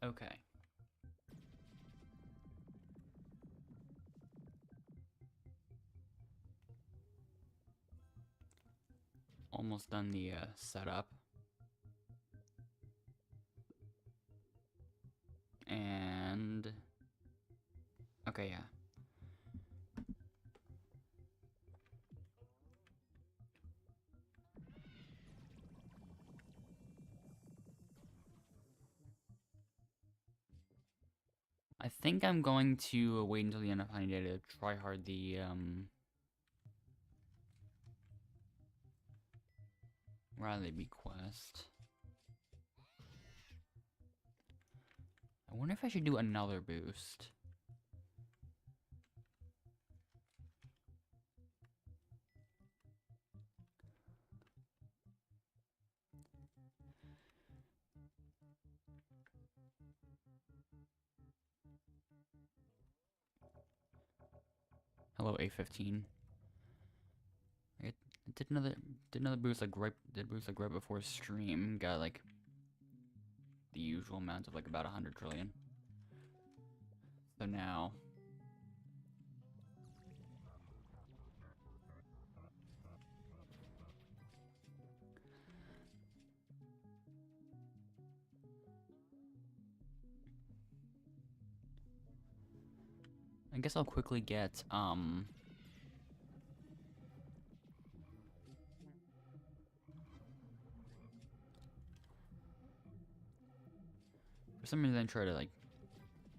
Okay. Almost done the setup. And okay, yeah. I think I'm going to wait until the end of Honeyday to try hard the Riley quest. I wonder if I should do another boost. Hello, A15. I did another boost like right before stream. Got like the usual amount of like about 100 trillion. So now I guess I'll quickly get for some reason I try to like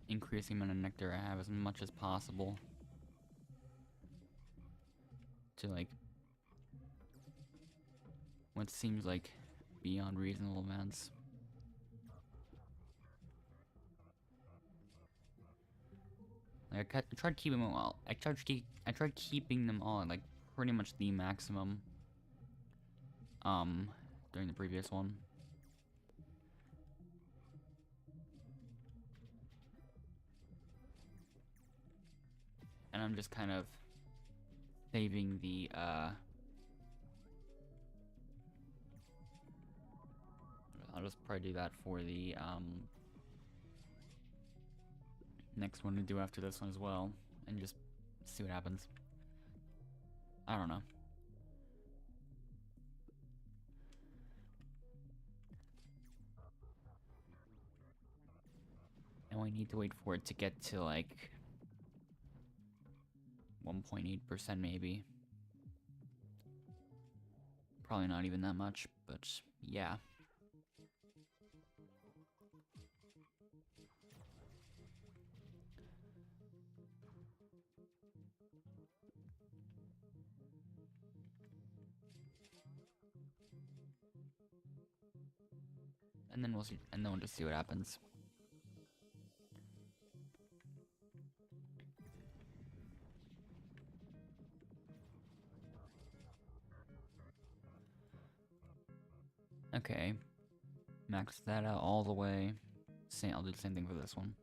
increase the amount of nectar I have as much as possible to like what seems like beyond reasonable amounts. Like I tried keeping them all. I tried keeping them all at like pretty much the maximum. During the previous one. And I'm just kind of saving the I'll just probably do that for the next one to do after this one as well, and just see what happens. I don't know. And we need to wait for it to get to like 1.8% maybe. Probably not even that much, but yeah. And then we'll see, and then we'll just see what happens. Okay. Max that out all the way. I'll do the same thing for this one.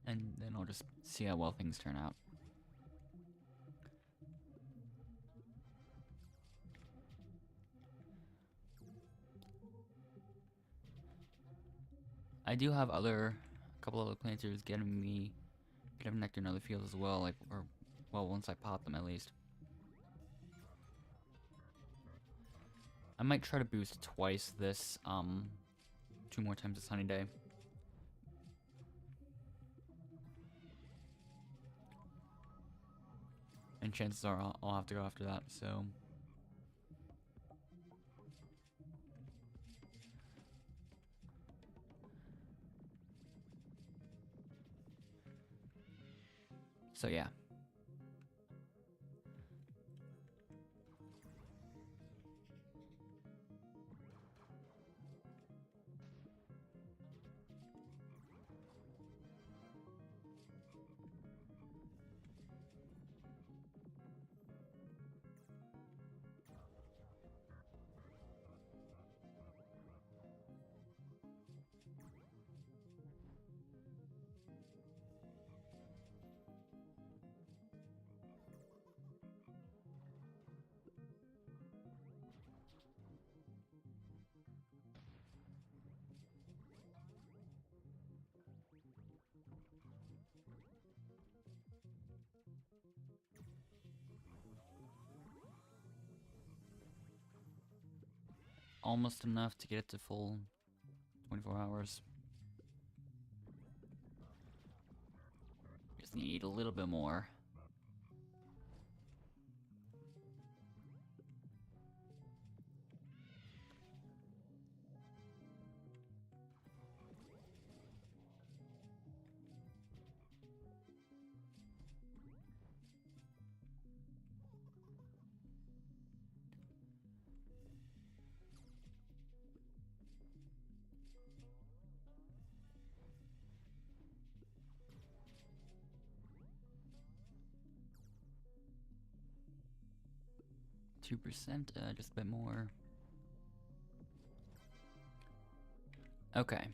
And then I'll just see how well things turn out. I do have a couple other planters getting me nectar in other fields as well, like, or, well, once I pop them at least. I might try to boost twice this, 2 more times this Honeyday. And chances are I'll have to go after that, so. So yeah. almost enough to get it to full 24 hours. Just need a little bit more. %, just a bit more. Okay.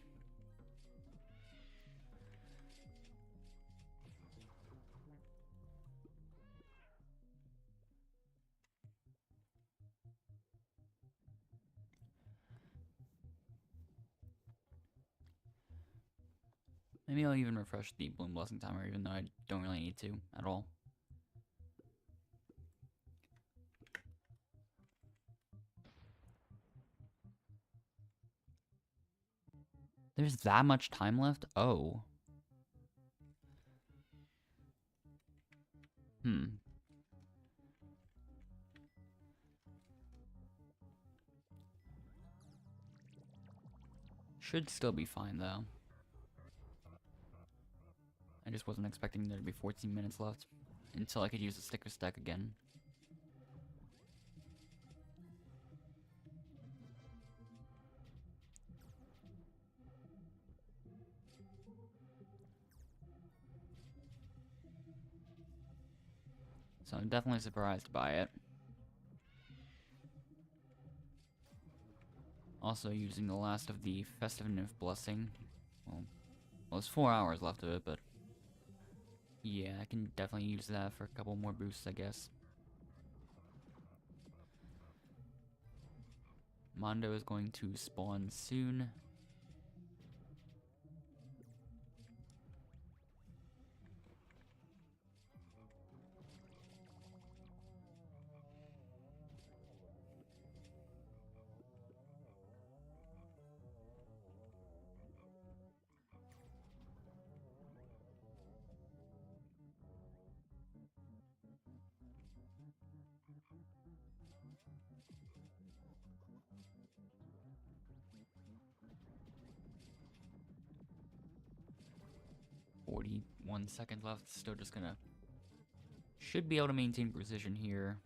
Maybe I'll even refresh the Bloom Blessing timer, even though I don't really need to at all. There's that much time left? Oh. Should still be fine, though. I just wasn't expecting there to be 14 minutes left until I could use the sticker stack again. So I'm definitely surprised by it. Also using the last of the Festive Nymph Blessing. Well, there's 4 hours left of it, but yeah, I can definitely use that for a couple more boosts, I guess. Mondo is going to spawn soon. One second left. Still just gonna should be able to maintain precision here.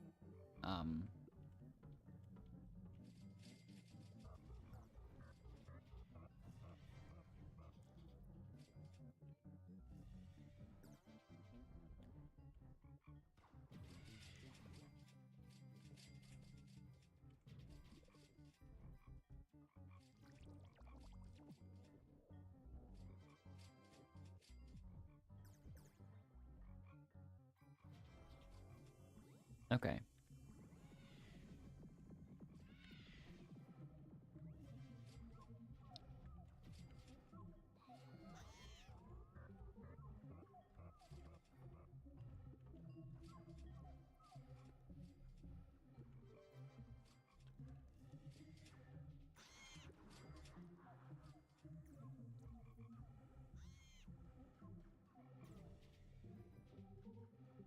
Okay.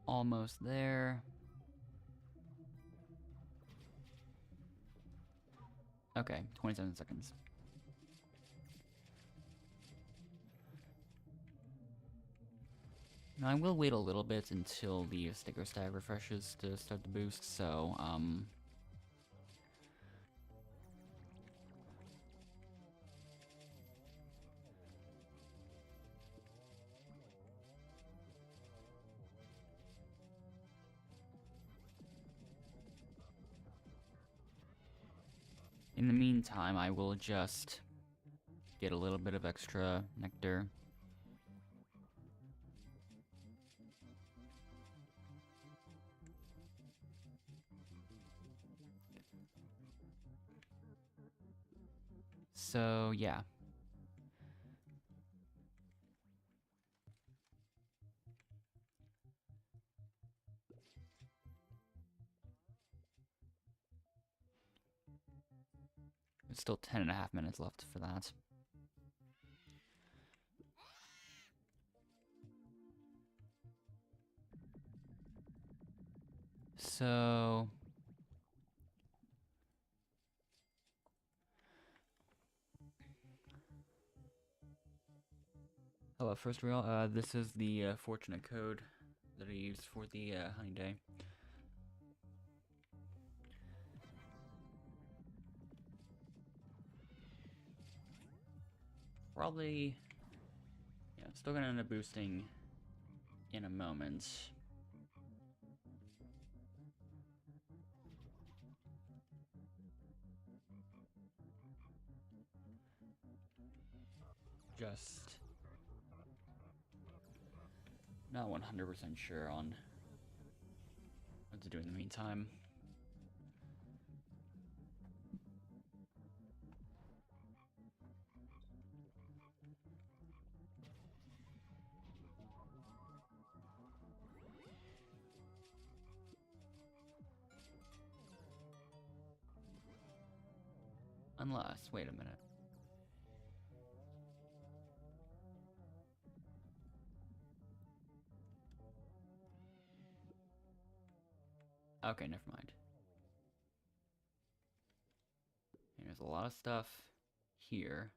Almost there. Okay, 27 seconds. Now I will wait a little bit until the sticker stack refreshes to start the boost, so, in the meantime, I will just get a little bit of extra nectar. So, yeah. Still 10.5 minutes left for that. So... hello, first real. This is the fortunate code that I used for the Honeyday. Probably, yeah, still gonna end up boosting in a moment. Just not 100% sure on what to do in the meantime. Unless, wait a minute. Okay, never mind. There's a lot of stuff here.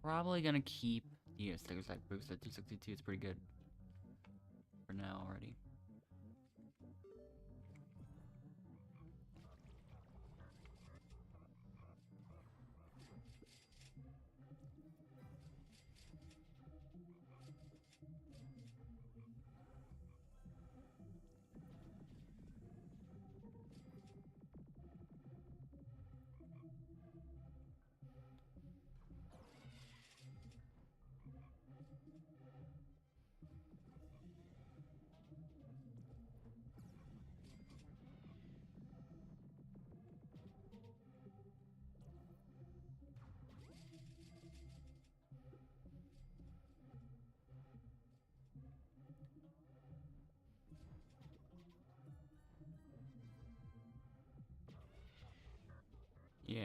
Probably gonna keep the sticker stack boost at 262. It's pretty good for now already. Yeah.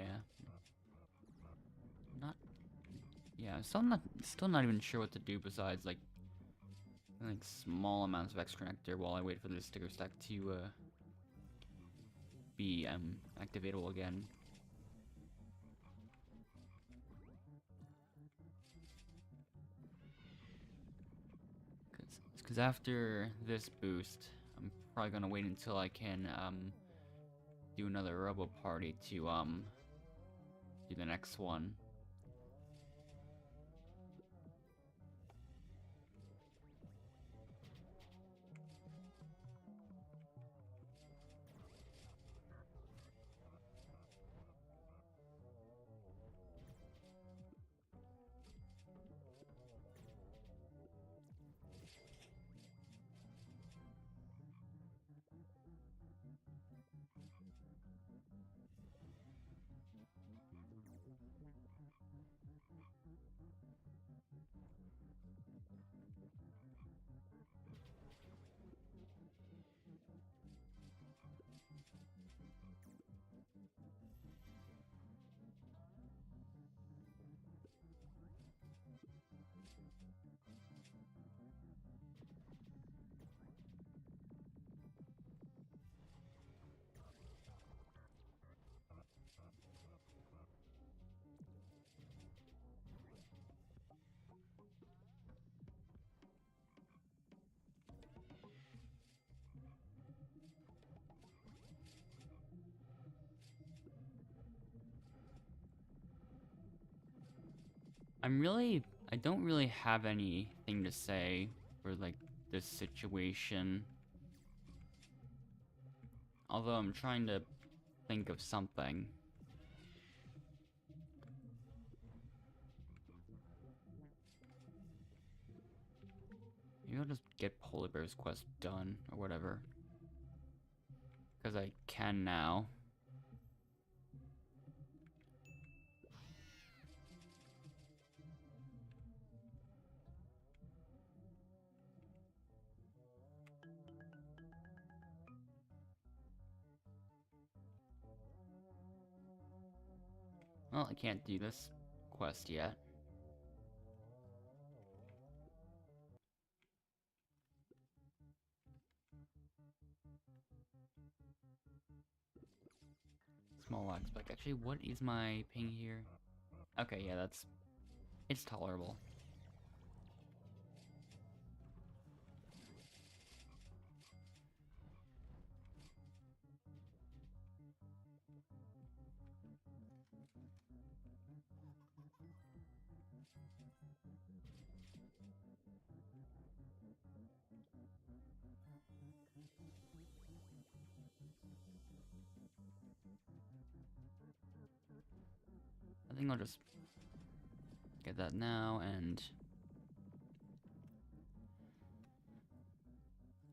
Yeah, still not even sure what to do besides like small amounts of extra nectar while I wait for the sticker stack to be activatable again. Because after this boost, I'm probably gonna wait until I can do another Robo Party to do the next one. I don't really have anything to say for like this situation. Although I'm trying to think of something. Maybe I'll just get Polar Bear's quest done or whatever. Because I can now. Well, I can't do this quest yet. Small lag spike. Actually, what is my ping here? Okay, yeah, it's tolerable. I think I'll just get that now, and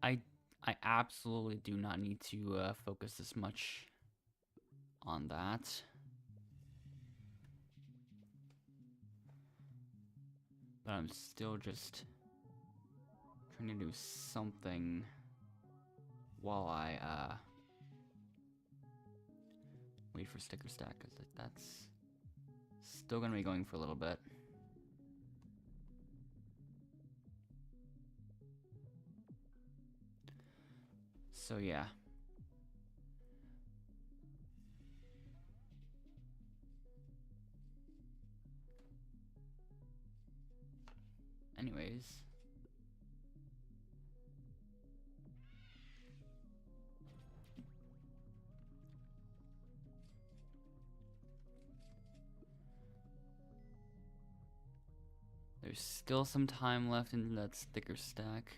I I absolutely do not need to focus this much on that. But I'm still just trying to do something while I wait for sticker stack, because that's still gonna be going for a little bit. So yeah. Anyways. There's still some time left in that sticker stack.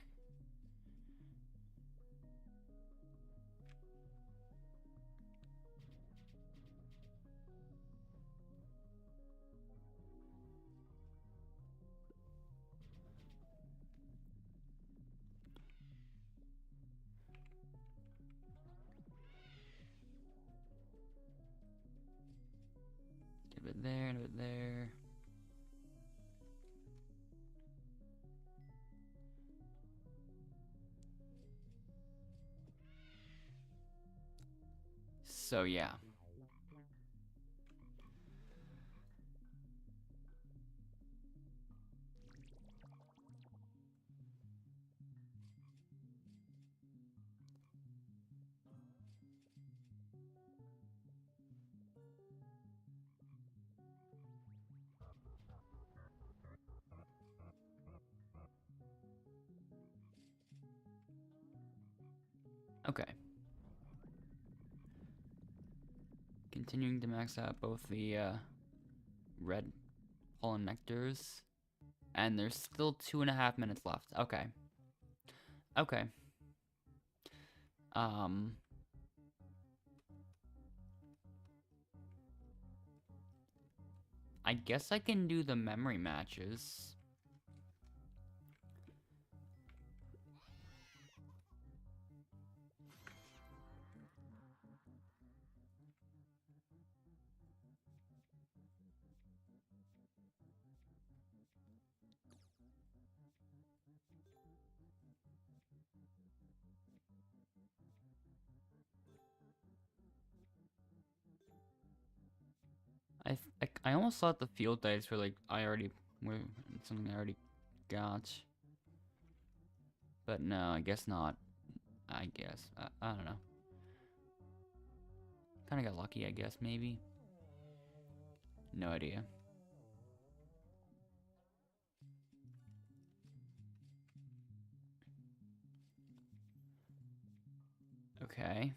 Get a bit there and a bit there. So yeah. Okay. Continuing to max out both the red pollen nectars. And there's still 2.5 minutes left. Okay. Okay. I guess I can do the memory matches. I almost thought the field dice were like were something I already got, but no, I guess not. I guess I don't know. Kind of got lucky, I guess maybe. No idea. Okay.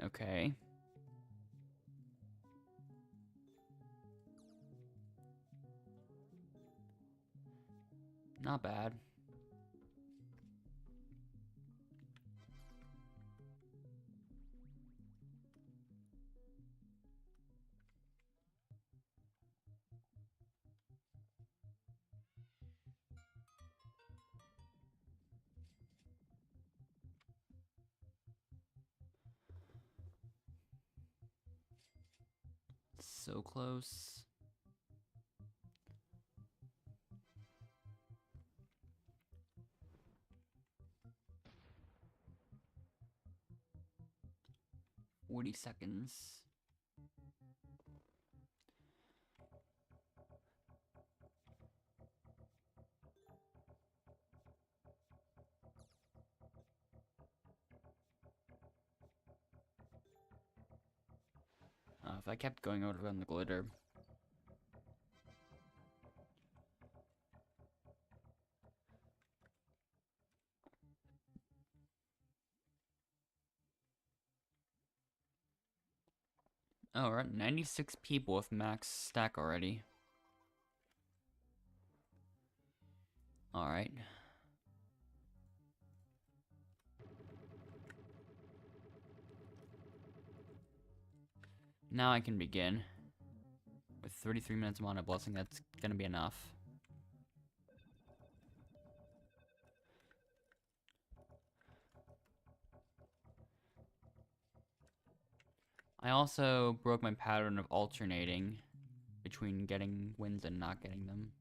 Okay. Not bad. So close. 40 seconds. If I kept going, I would have gotten the glitter. Oh, we're at 96 people with max stack already. Alright. Now I can begin. With 33 minutes mana blessing, that's gonna be enough. I also broke my pattern of alternating between getting wins and not getting them.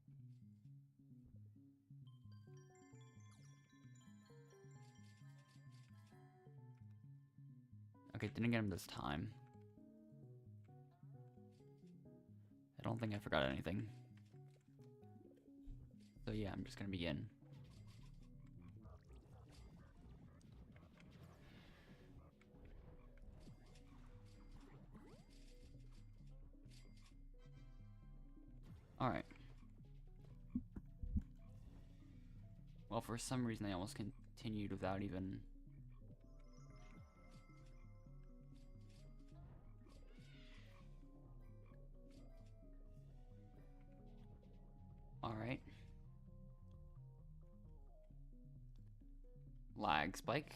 Okay, didn't get him this time. I don't think I forgot anything. So yeah, I'm just gonna begin. Alright. Well, for some reason I almost continued without even... Alright. Lag spike.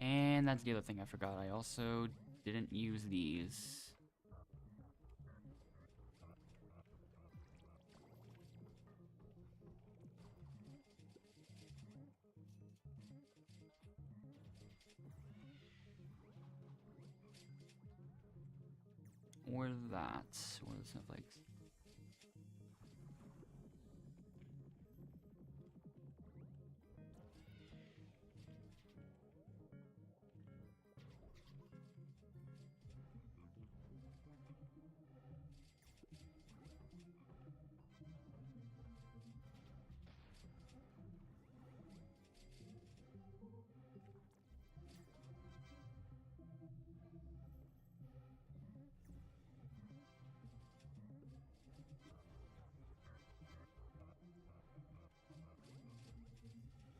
And that's the other thing I forgot. I also didn't use these. Or that. Or the snowflakes.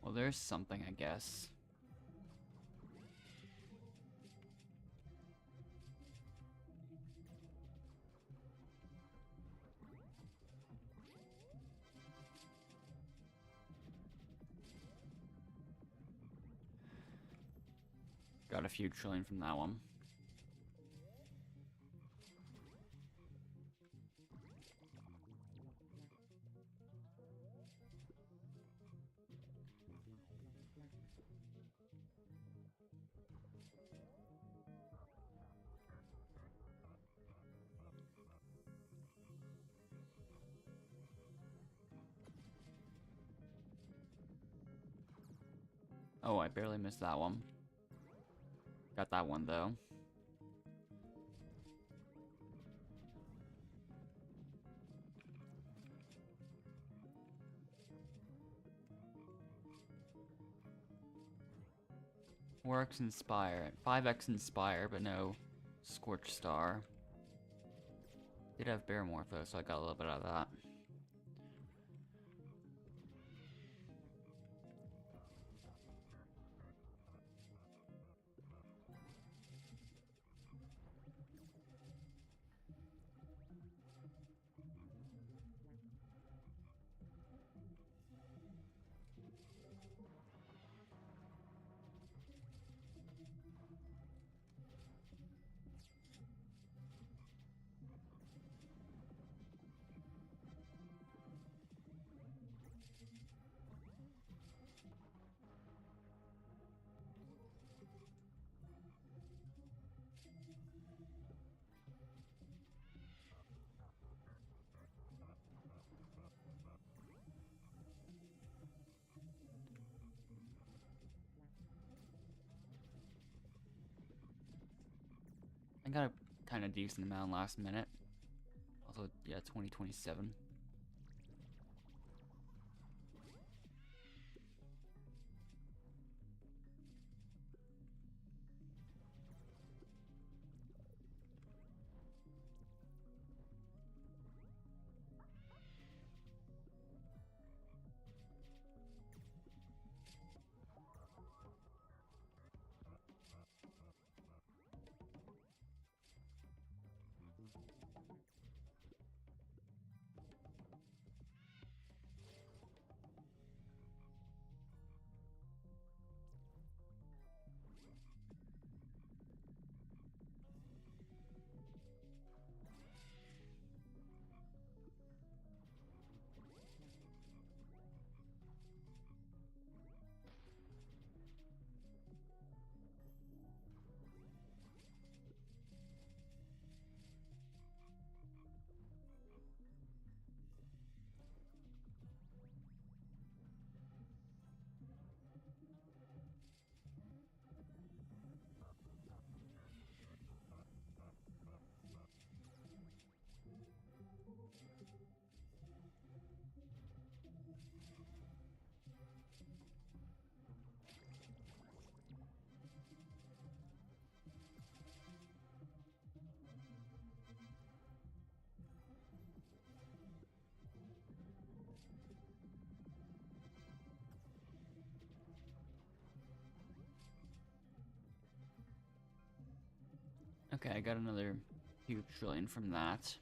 Well, there's something, I guess. Got a few trillion from that one. Oh, I barely missed that one. Got that one, though. Works Inspire. 5x Inspire, but no Scorch Star. Did have Bear Morph, though, so I got a little bit out of that. I got a kind of decent amount last minute. Also, yeah, 2027. Okay, I got another huge trillion from that.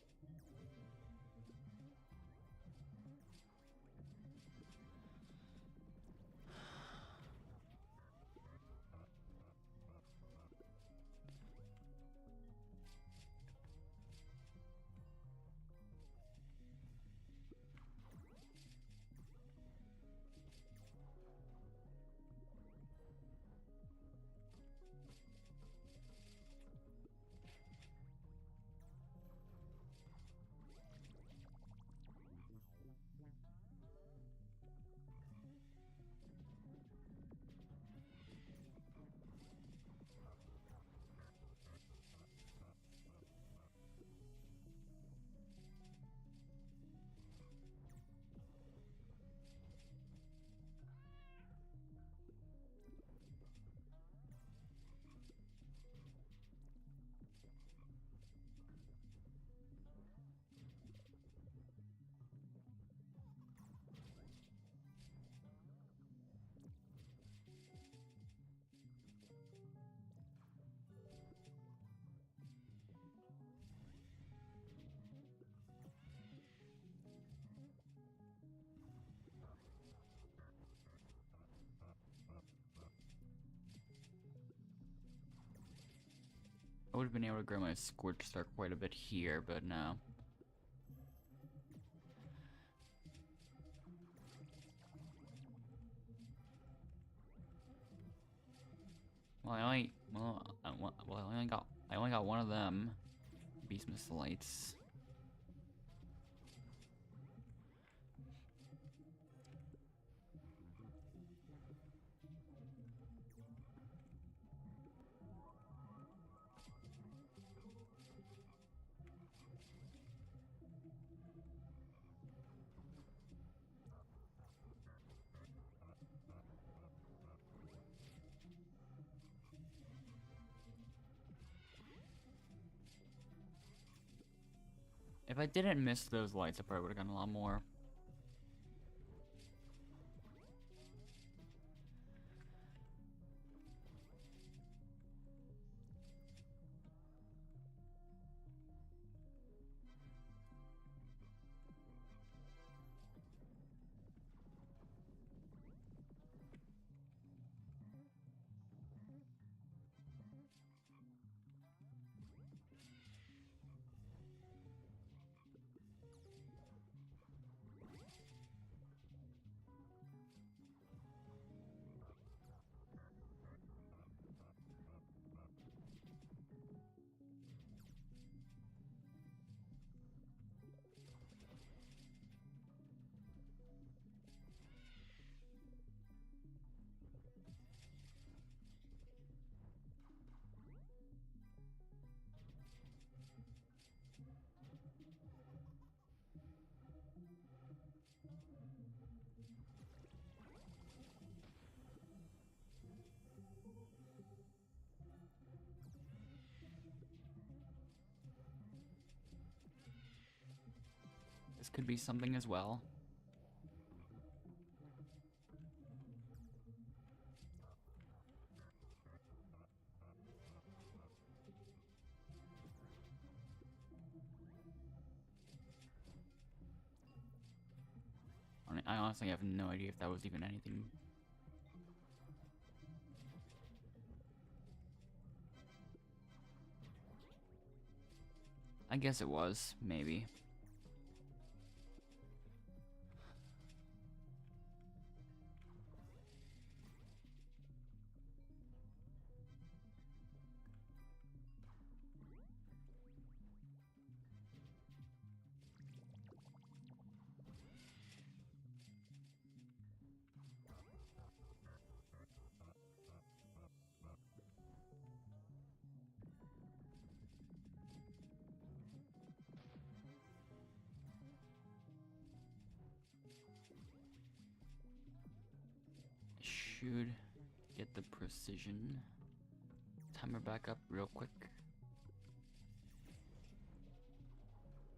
I would have been able to grow my Scorch Star quite a bit here, but no. Well, I only got one of them. Beesmas lights. If I didn't miss those lights, I probably would have gotten a lot more. This could be something as well. I honestly have no idea if that was even anything. I guess it was, maybe. Should get the precision timer back up real quick.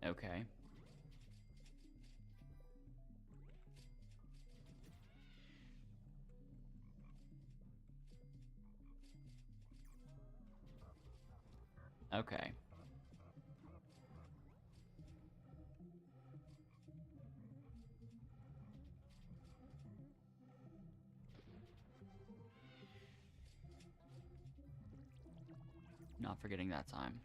Okay. Okay. Not forgetting that time.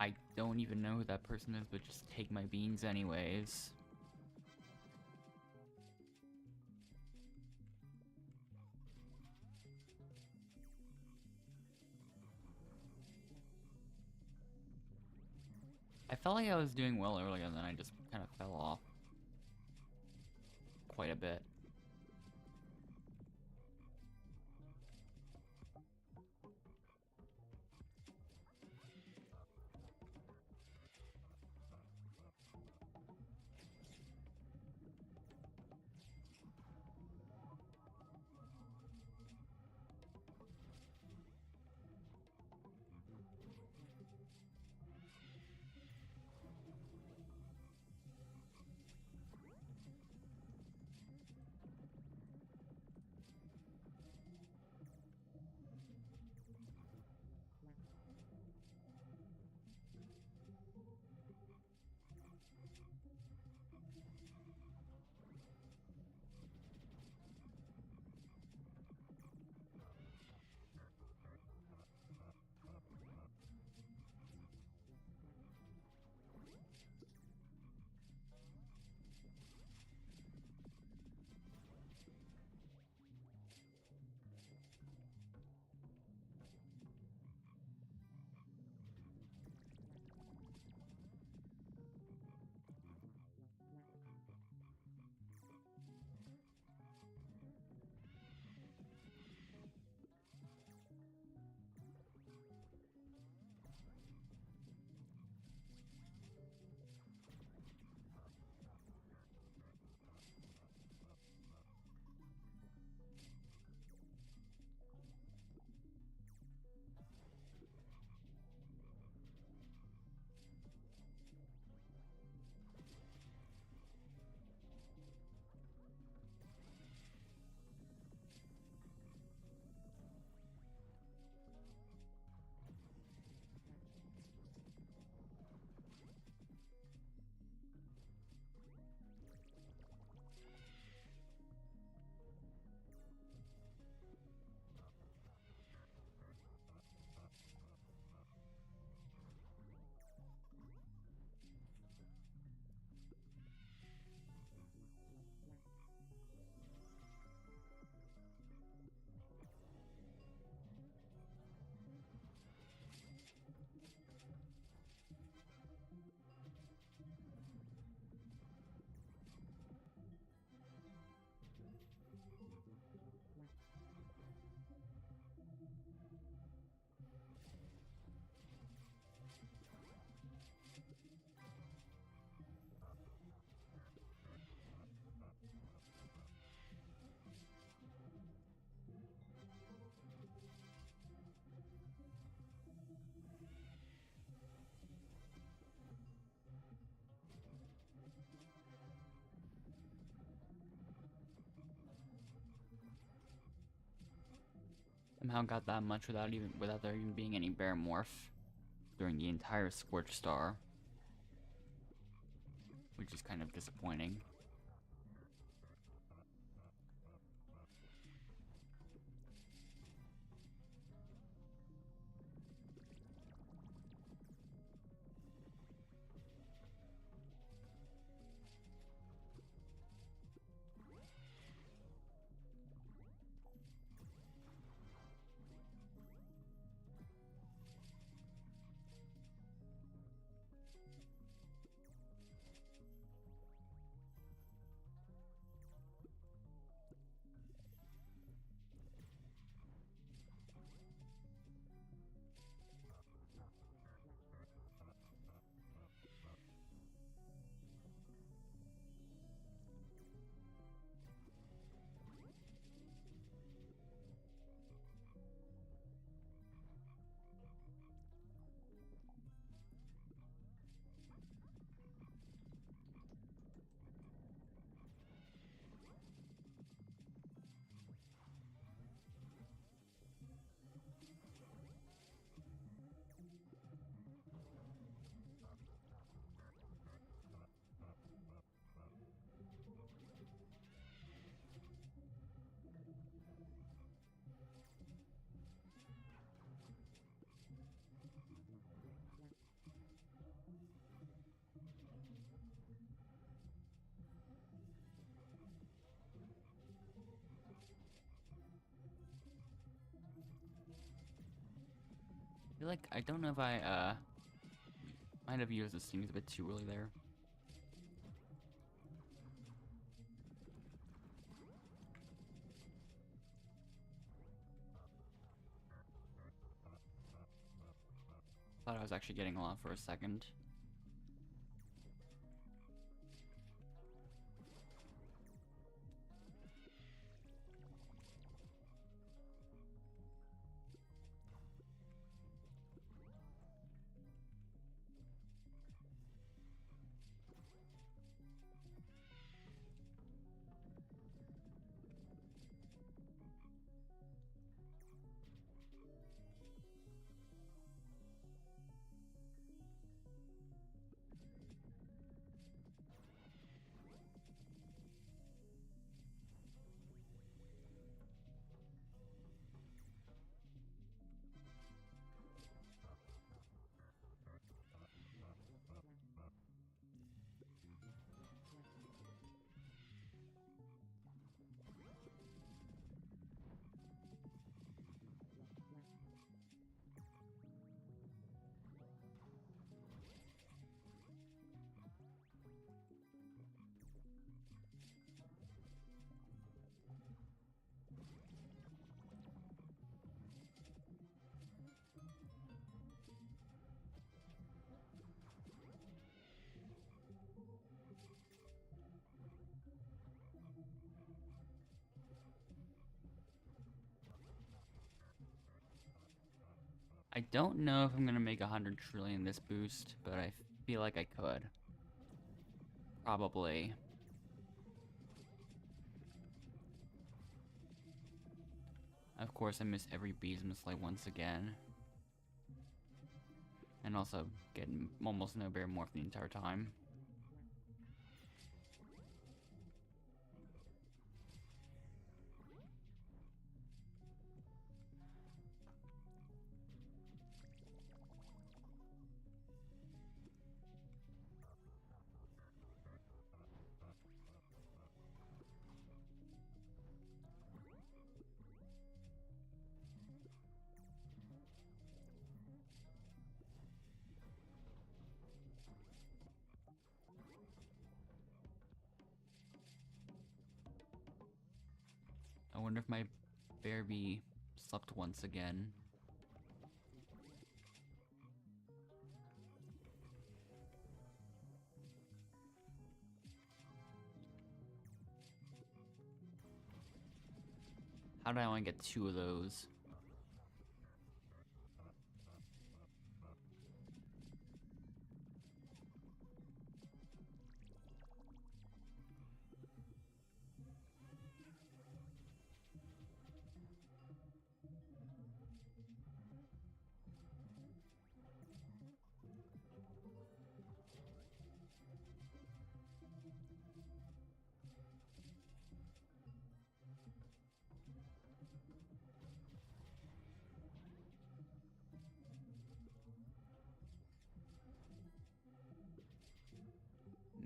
I don't even know who that person is, but just take my beans anyways. I felt like I was doing well earlier, and then I just kind of fell off quite a bit. Somehow got that much without there even being any bear morph during the entire Scorch Star, which is kind of disappointing. I feel like, I don't know if I, might have used the stings a bit too early there. Thought I was actually getting a lot for a second. I don't know if I'm gonna make 100 trillion this boost, but I feel like I could. Probably. Of course, I miss every Beesmas light once again. And also getting almost no bear morph the entire time. I wonder if my bear bee slept once again. How did I only get 2 of those?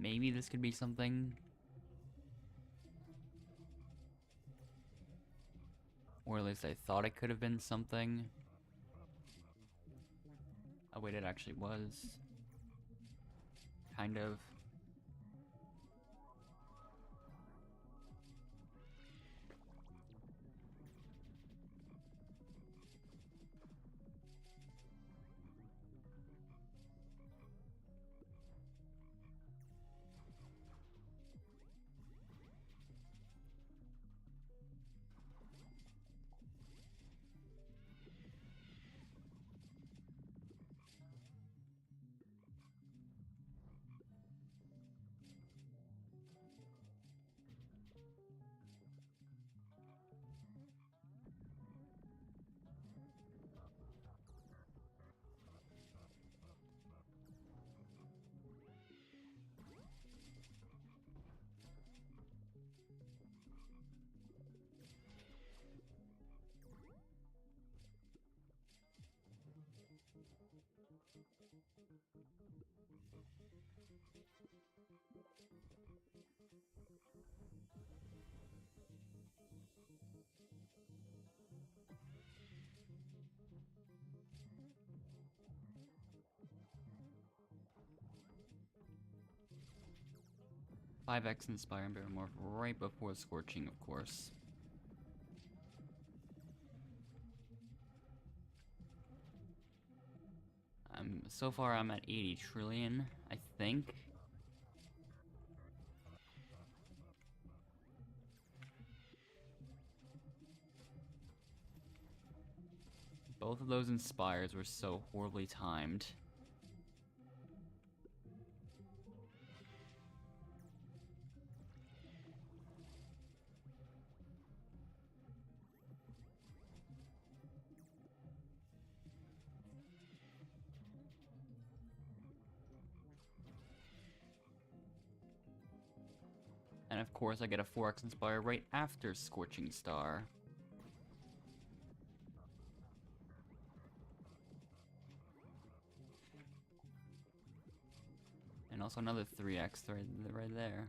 maybe this could be something. Or at least I thought it could have been something. Oh wait, it actually was. Kind of. Five X Inspire and Barrymore right before Scorching, of course. So far I'm at 80 trillion, I think. Both of those Inspires were so horribly timed. And of course I get a 4X Inspire right after Scorching Star. And also another 3X right there.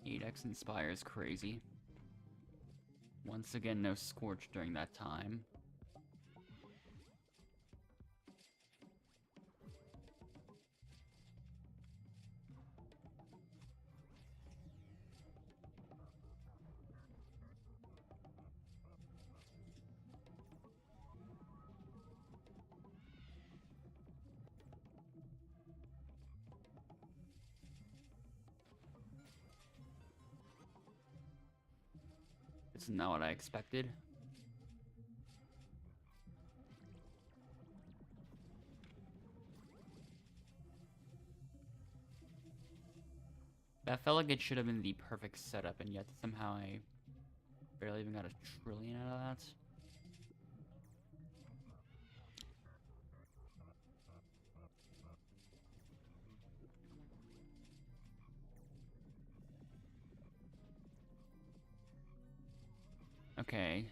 Eight X Inspire is crazy. Once again, no Scorch during that time. This is not what I expected. That felt like it should have been the perfect setup, and yet somehow I barely even got a trillion out of that. Okay.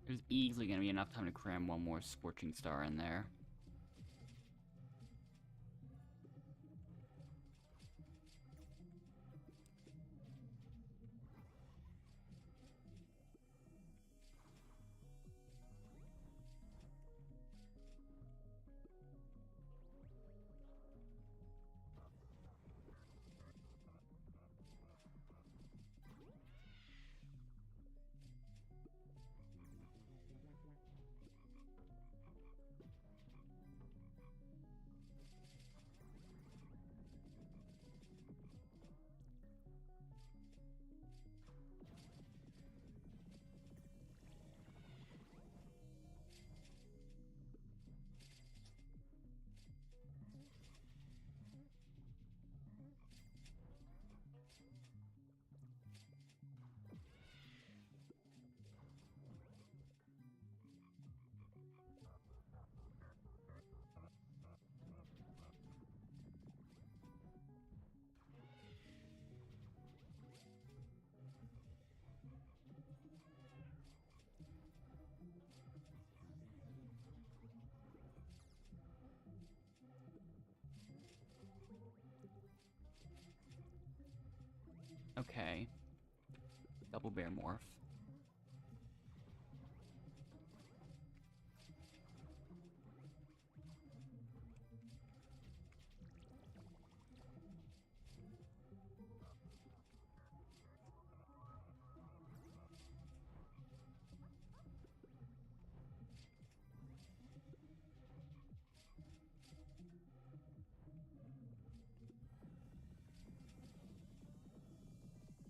There's easily gonna be enough time to cram one more Scorching Star in there. Okay. Double Bear Morph.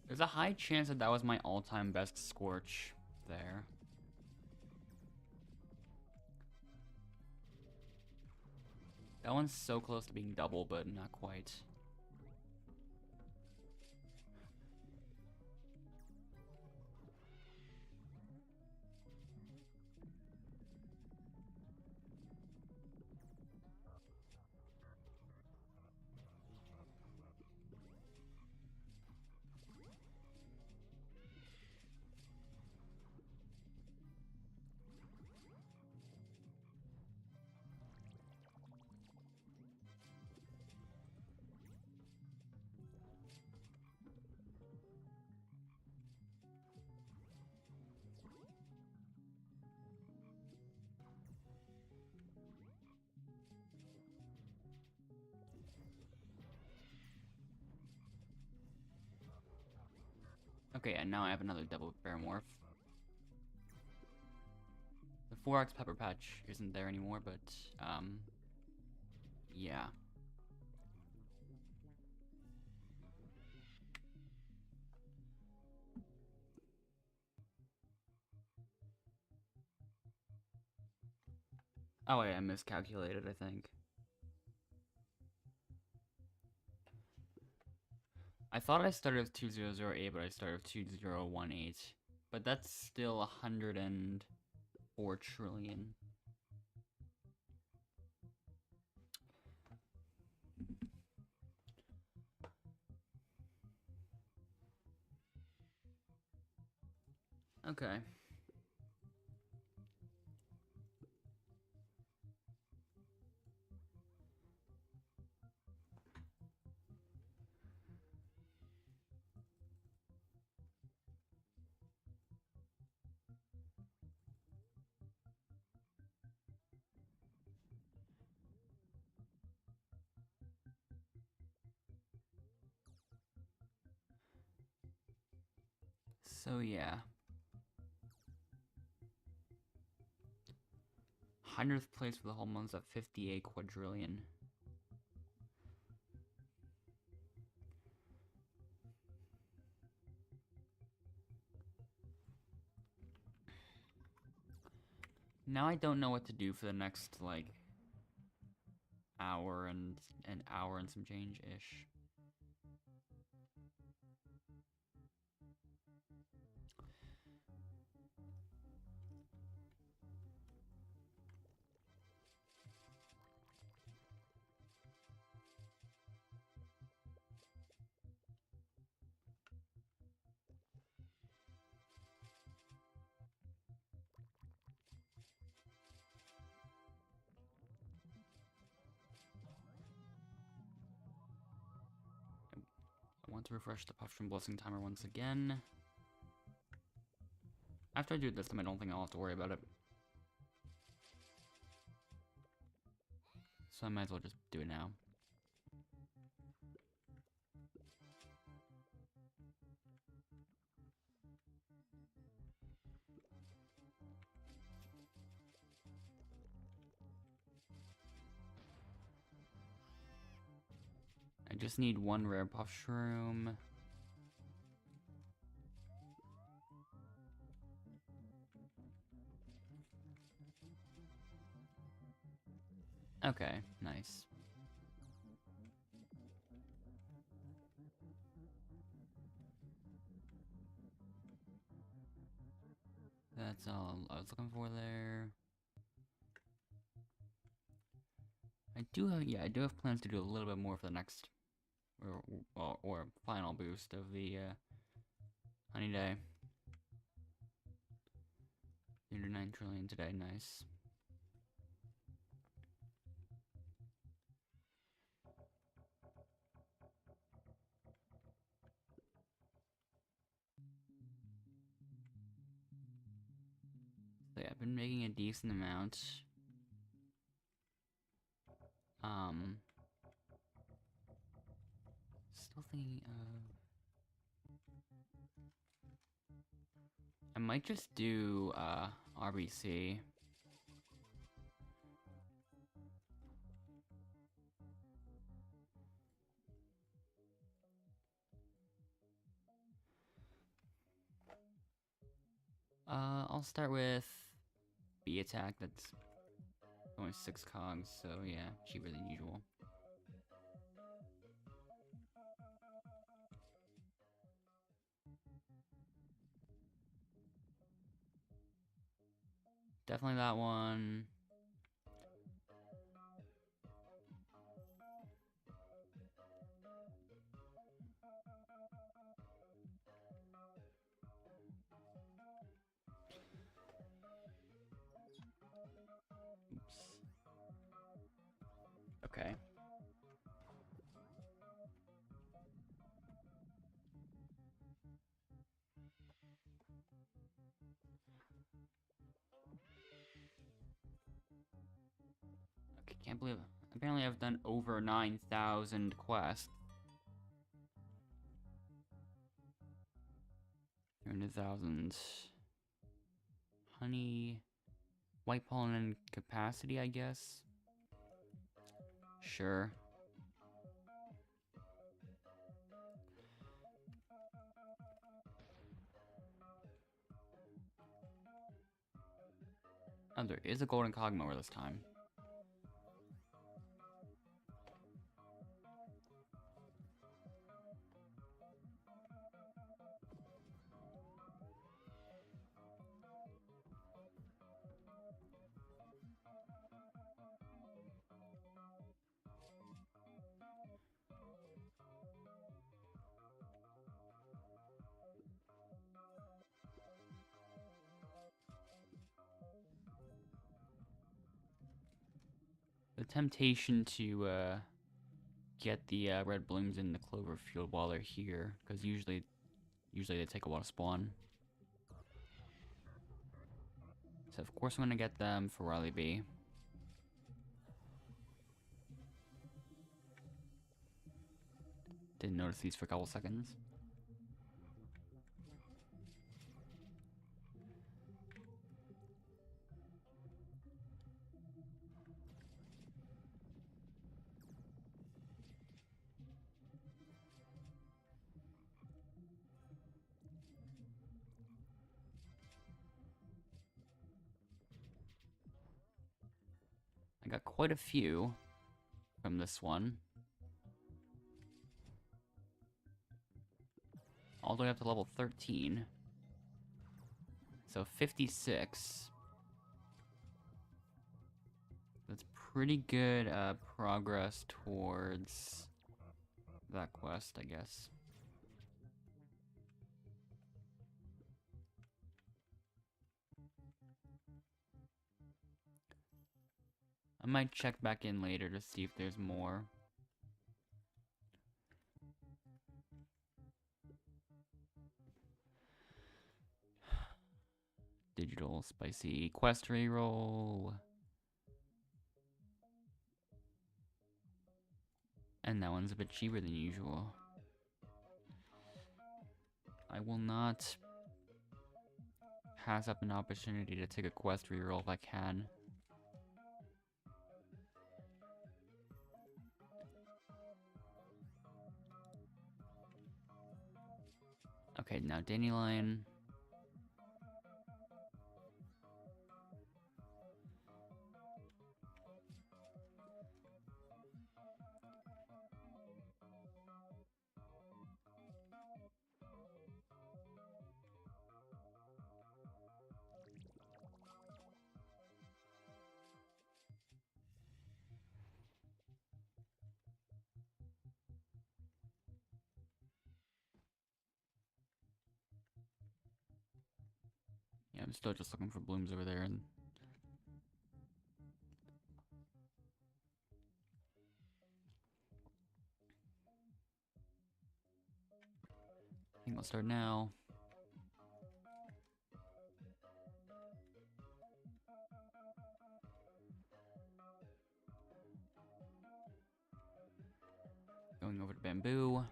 There's a high chance that that was my all-time best Scorch there. That one's so close to being double, but not quite. Okay, and now I have another double Bear Morph. The 4X Pepper Patch isn't there anymore, but, yeah. Oh wait, I miscalculated, I think. I thought I started with 2008, but I started with 2018. But that's still 104 trillion. Okay. So yeah. 100th place for the whole month at 58 quadrillion. Now I don't know what to do for the next, like, hour and an hour and some change-ish. want to refresh the Puffstream Blessing timer once again. After I do it this time, I don't think I'll have to worry about it. So I might as well just do it now. I just need one rare Puffshroom. Okay, nice. That's all I was looking for there. I do have plans to do a little bit more for the next, or final boost of the Honeyday. 9 trillion today, nice. So yeah, I've been making a decent amount. Still thinking of... I might just do, RBC. I'll start with B attack, that's only 6 cogs, so yeah, cheaper than usual. Definitely that one. Oops. Okay. Okay, can't believe it. Apparently I've done over 9,000 quests. 300,000. Honey. White pollen and capacity, I guess. Sure. Oh, there is a golden cog mower this time. The temptation to get the red blooms in the clover field while they're here, because usually they take a while to spawn. So of course I'm gonna get them for Riley B. Didn't notice these for a couple seconds. I got quite a few from this one. All the way up to level 13. So 56. That's pretty good progress towards that quest, I guess. I might check back in later to see if there's more. Digital spicy quest reroll. And that one's a bit cheaper than usual. I will not pass up an opportunity to take a quest reroll if I can. Okay, now Dandelion. Yeah, I'm still just looking for blooms over there, and I think I'll start now. Going over to bamboo.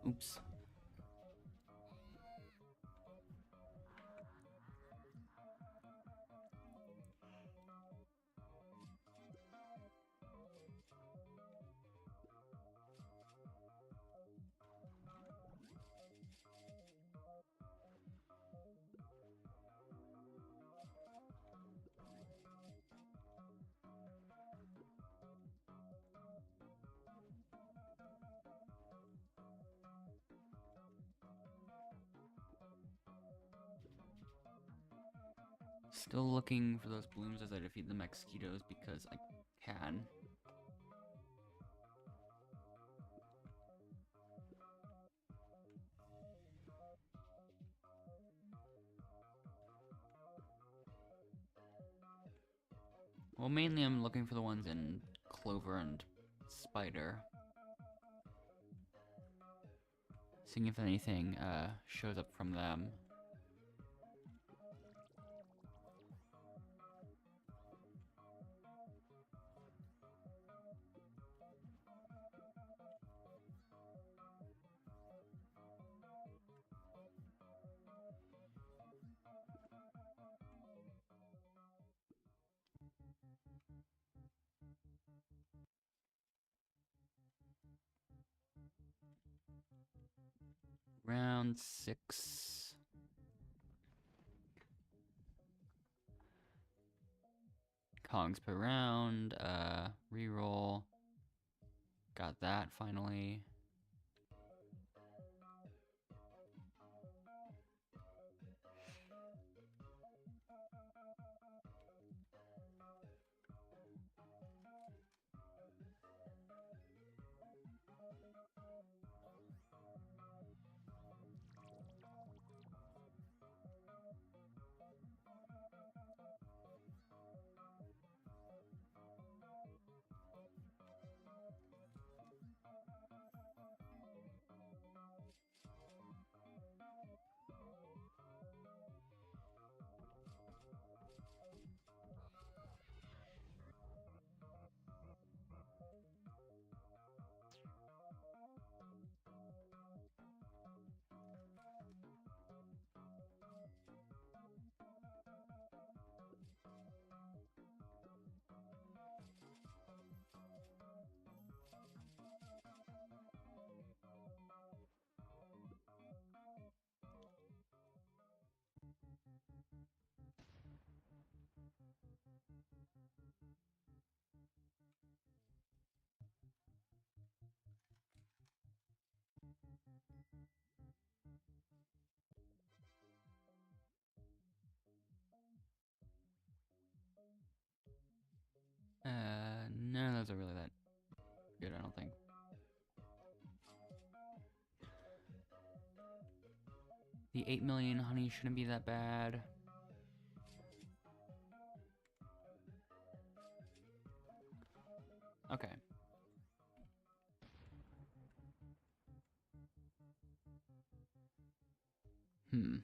Oops. Still looking for those blooms as I defeat the mosquitoes because I can. Well, mainly I'm looking for the ones in clover and spider. Seeing if anything shows up from them. Round 6. Cogs per round. Reroll. Got that finally. None of those are really that good, I don't think. The 8 million honey shouldn't be that bad. Okay. Hmm.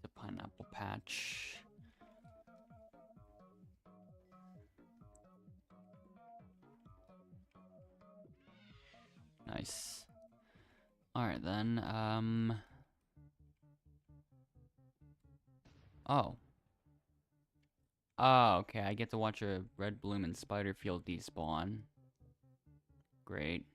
The pineapple patch. Nice. Alright then, oh. Oh, okay, I get to watch a red bloom and spider field despawn. Great.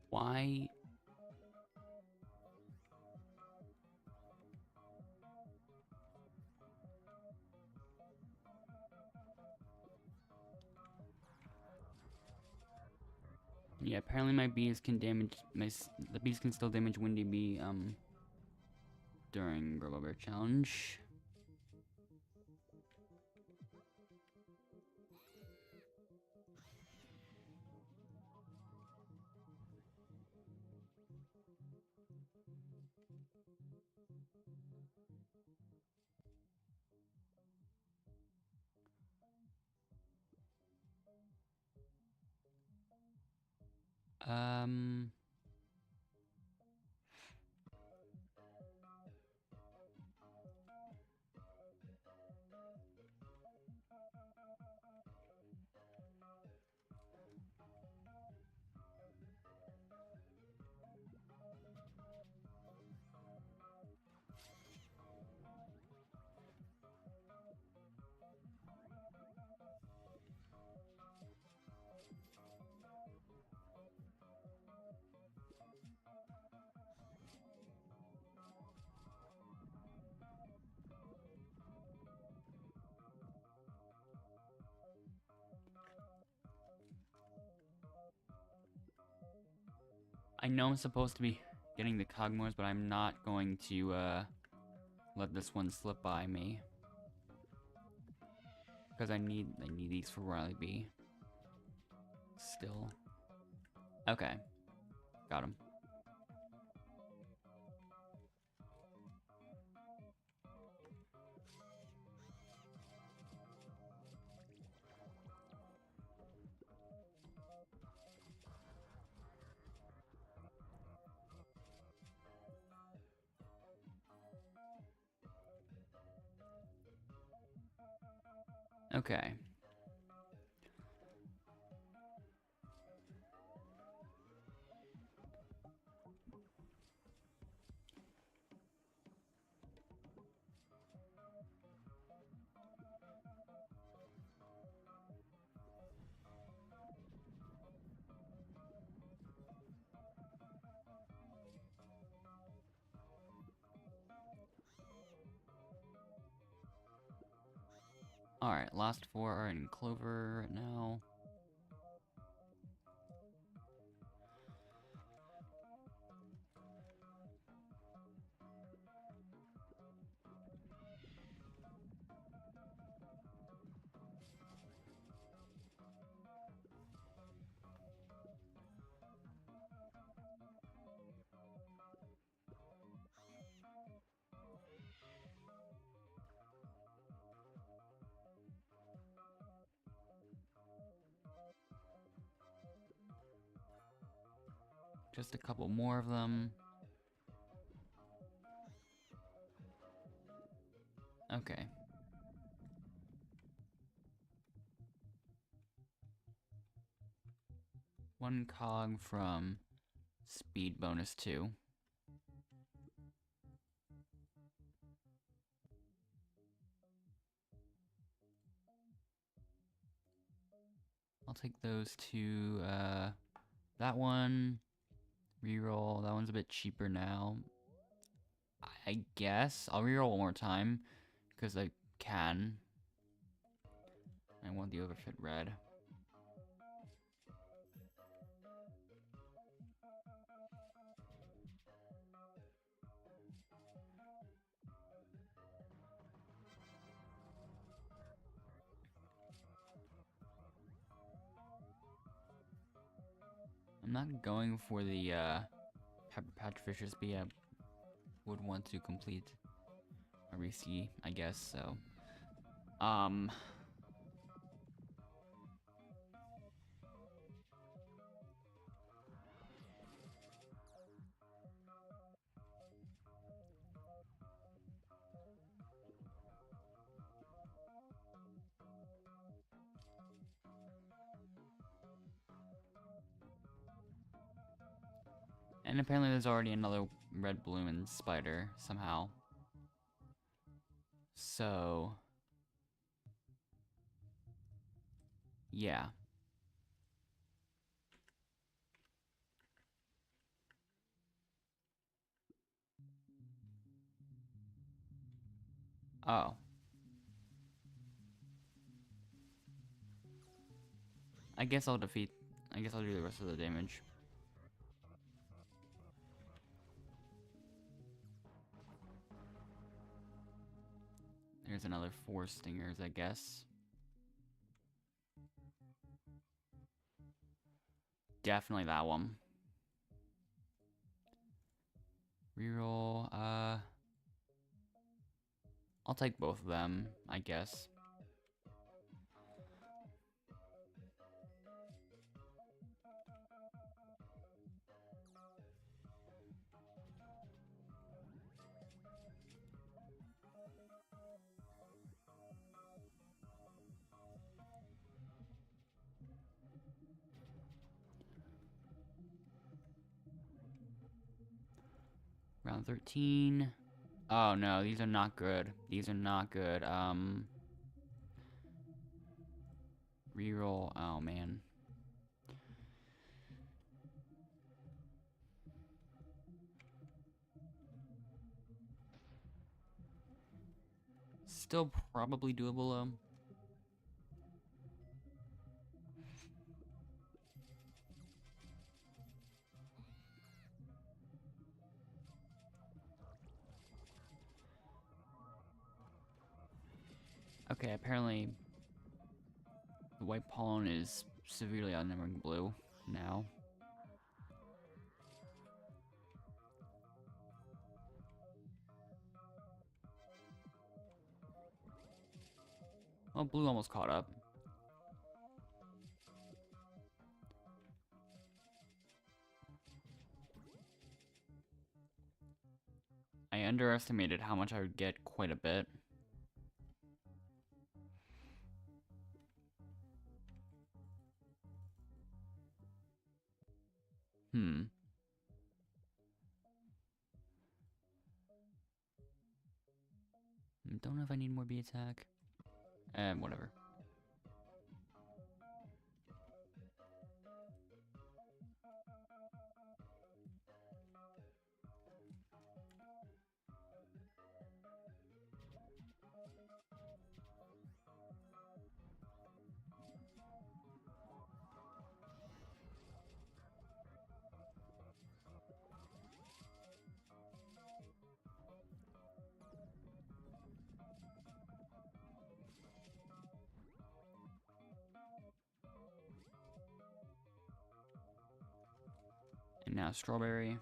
Why? Yeah, apparently my bees can damage the bees can still damage Windy Bee during Robo Bear Challenge. Um I know I'm supposed to be getting the Cogmores, but I'm not going to let this one slip by me. Because I need these for Riley B. Still. Okay. Got him. Okay. Alright, last 4 are in Clover right now. Just a couple more of them. Okay. One cog from speed bonus 2. I'll take those two. That one. Reroll. That one's a bit cheaper now. I guess. I'll reroll one more time. Because I can. I want the overfit red. I'm not going for the Pepper Patch Fishes, but yeah, would want to complete a risky, I guess, so. And apparently there's already another red bloom and spider somehow. So yeah. Oh. I guess I'll do the rest of the damage. There's another 4 stingers, I guess. Definitely that one. Reroll, I'll take both of them, I guess. Round 13. Oh no, these are not good. These are not good. Reroll. Oh man. Still probably doable though. Okay, apparently the white pollen is severely outnumbering blue now. Well, blue almost caught up. I underestimated how much I would get quite a bit. Don't know if I need more bee attack. Whatever. And now strawberry.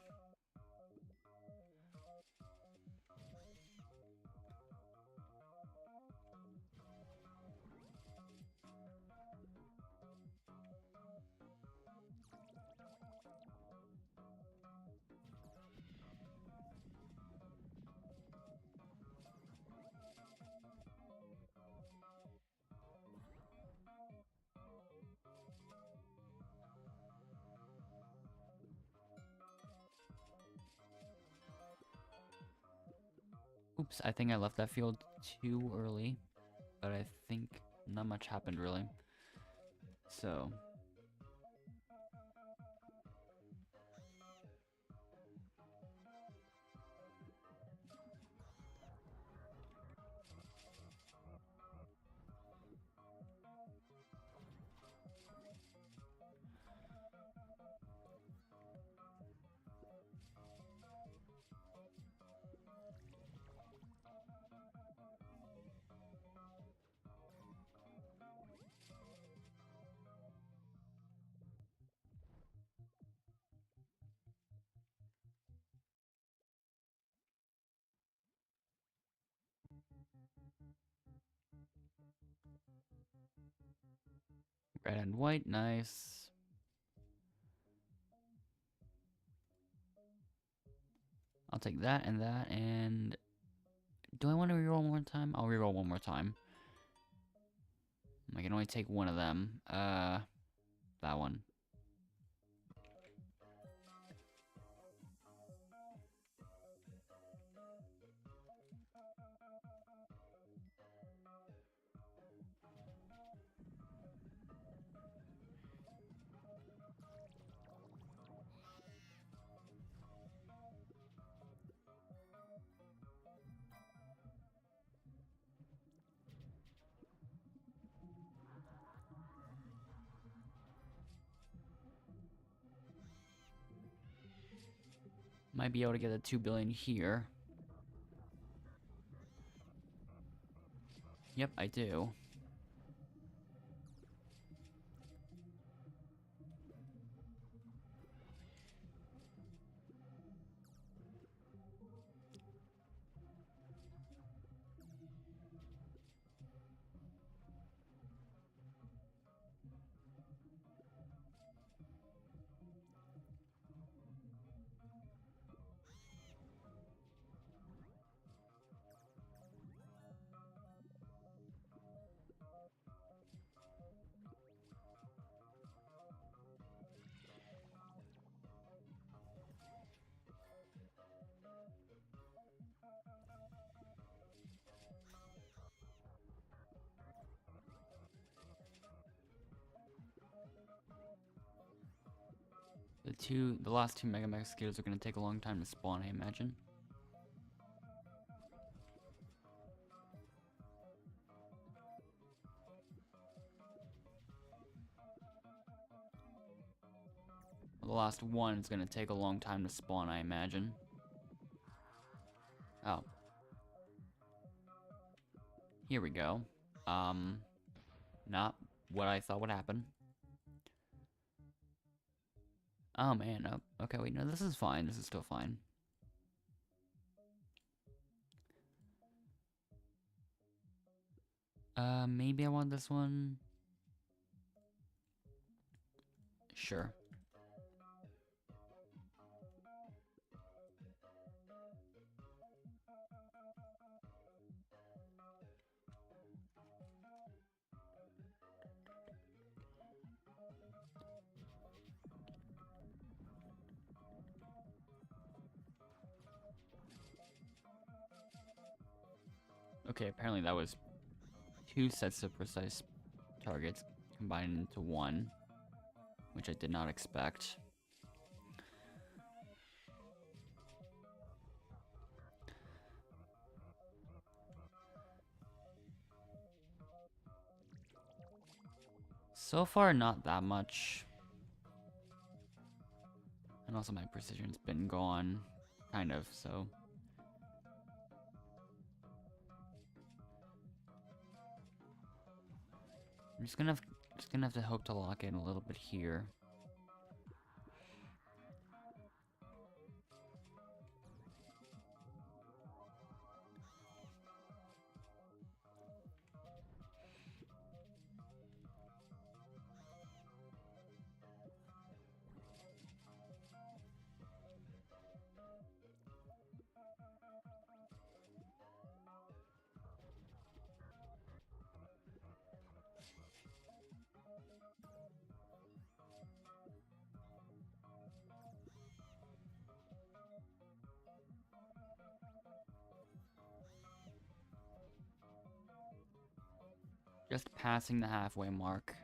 Oops, I think I left that field too early, but I think not much happened really. So, red and white, nice. I'll take that, and do I want to reroll one more time? I'll reroll one more time. I can only take one of them. That one. Might be able to get a 2 billion here. Yep, I do. The last two Mega Mosquitoes are gonna take a long time to spawn, I imagine. The last one is gonna take a long time to spawn, I imagine. Oh. Here we go. Not what I thought would happen. Oh man, oh, okay, wait, no, this is fine. This is still fine. Maybe I want this one. Sure. Okay, apparently that was 2 sets of precise targets combined into one, which I did not expect. So far, not that much. And also my precision's been gone, kind of, so. I'm just gonna have to hope to lock in a little bit here. Just passing the halfway mark.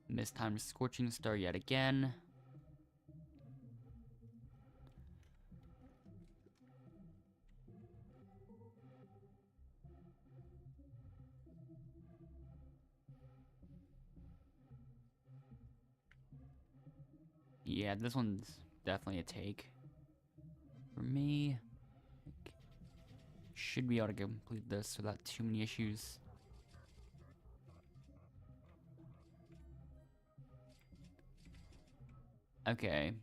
Mistimed Scorching Star yet again. Yeah, this one's definitely a take. For me, should be able to complete this without too many issues. Okay.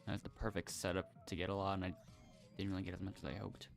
That's the perfect setup to get a lot, and I didn't really get as much as I hoped.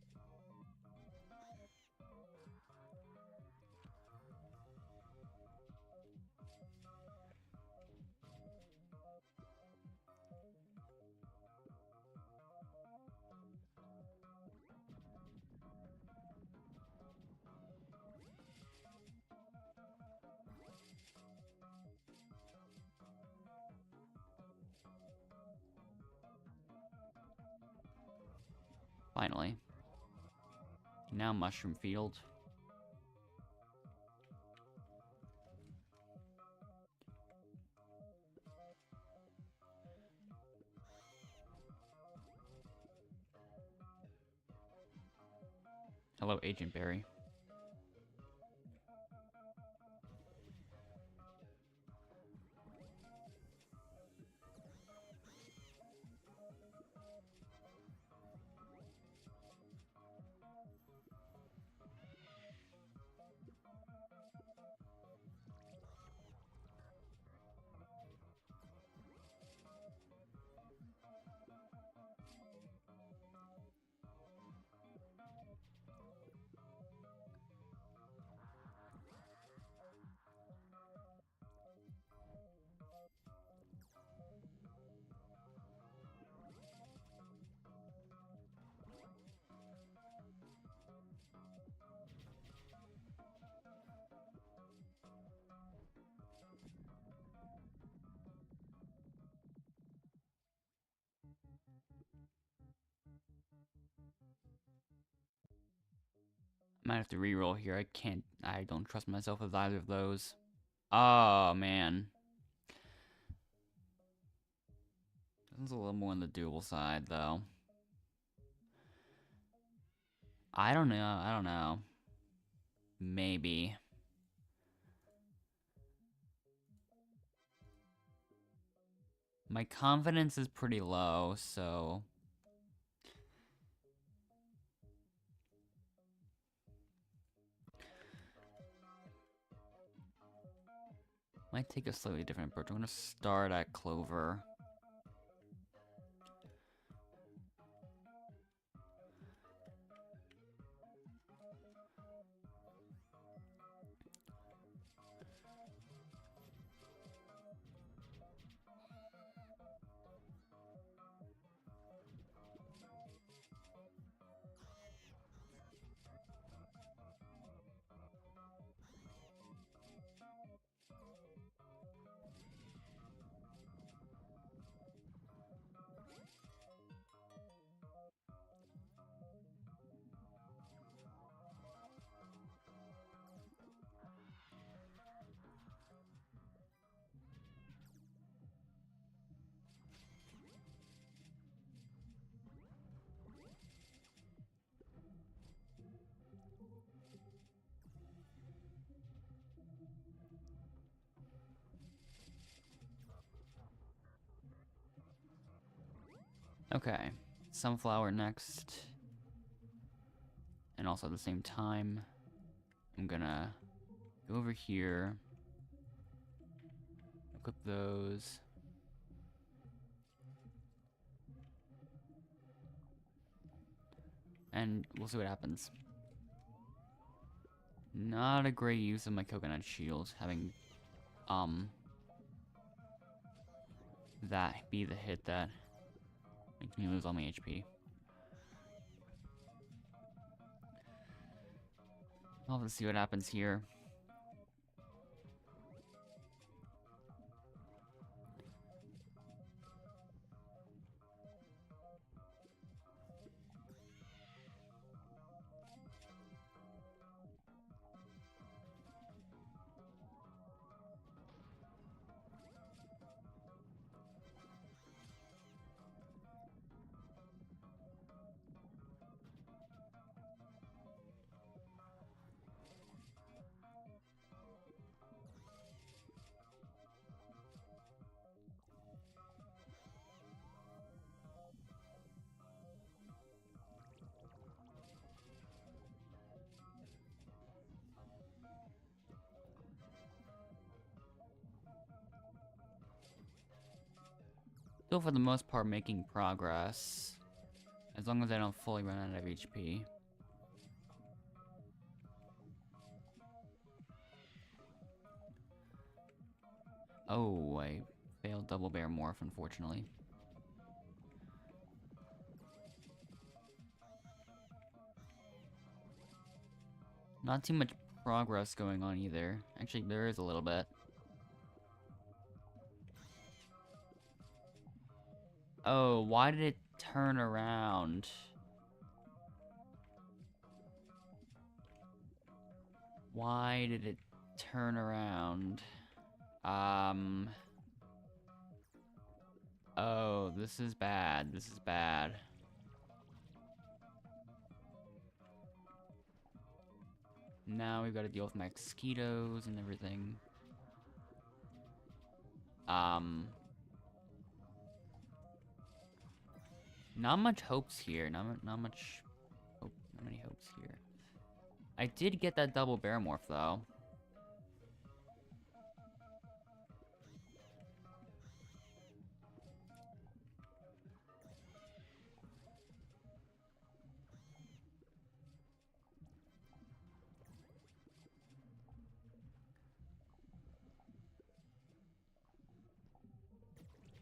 Finally. Now Mushroom Field. Hello, Agent Barry. Might have to reroll here. I don't trust myself with either of those. Oh, man. This is a little more on the doable side, though. I don't know. Maybe. My confidence is pretty low, so... Might take a slightly different approach. I'm gonna start at Clover. Okay, Sunflower next. And also at the same time, I'm gonna go over here, equip those. And we'll see what happens. Not a great use of my coconut shield, having that be the hit that makes me lose all my HP. I'll have to see what happens here. Still, for the most part, making progress. As long as I don't fully run out of HP. Oh, I failed double bear morph, unfortunately. Not too much progress going on either. Actually, there is a little bit. Oh, why did it turn around? Why did it turn around? Oh, this is bad. This is bad. Now we've got to deal with mosquitoes and everything. Not much hopes here. Not much hope. Not many hopes here. I did get that double bear morph though.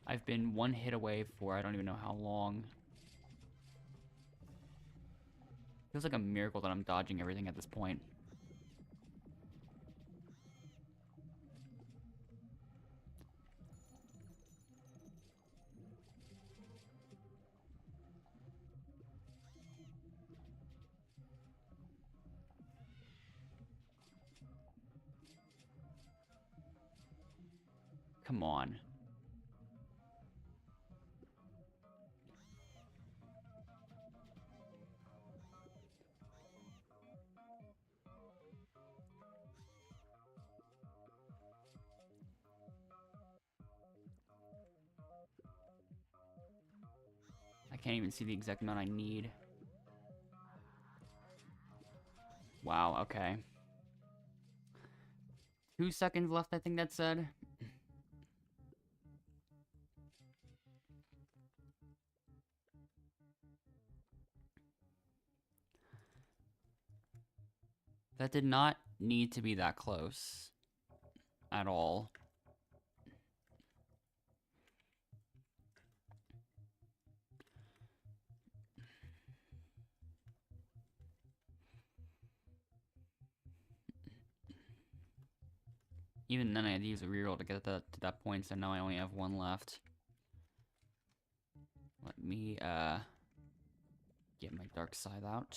I've been one hit away for I don't even know how long. Feels like a miracle that I'm dodging everything at this point. Come on. I can't even see the exact amount I need. Wow, okay. 2 seconds left, I think that said. That did not need to be that close. At all. Even then I had to use a reroll to get that to that point, so now I only have one left. Let me get my dark side out.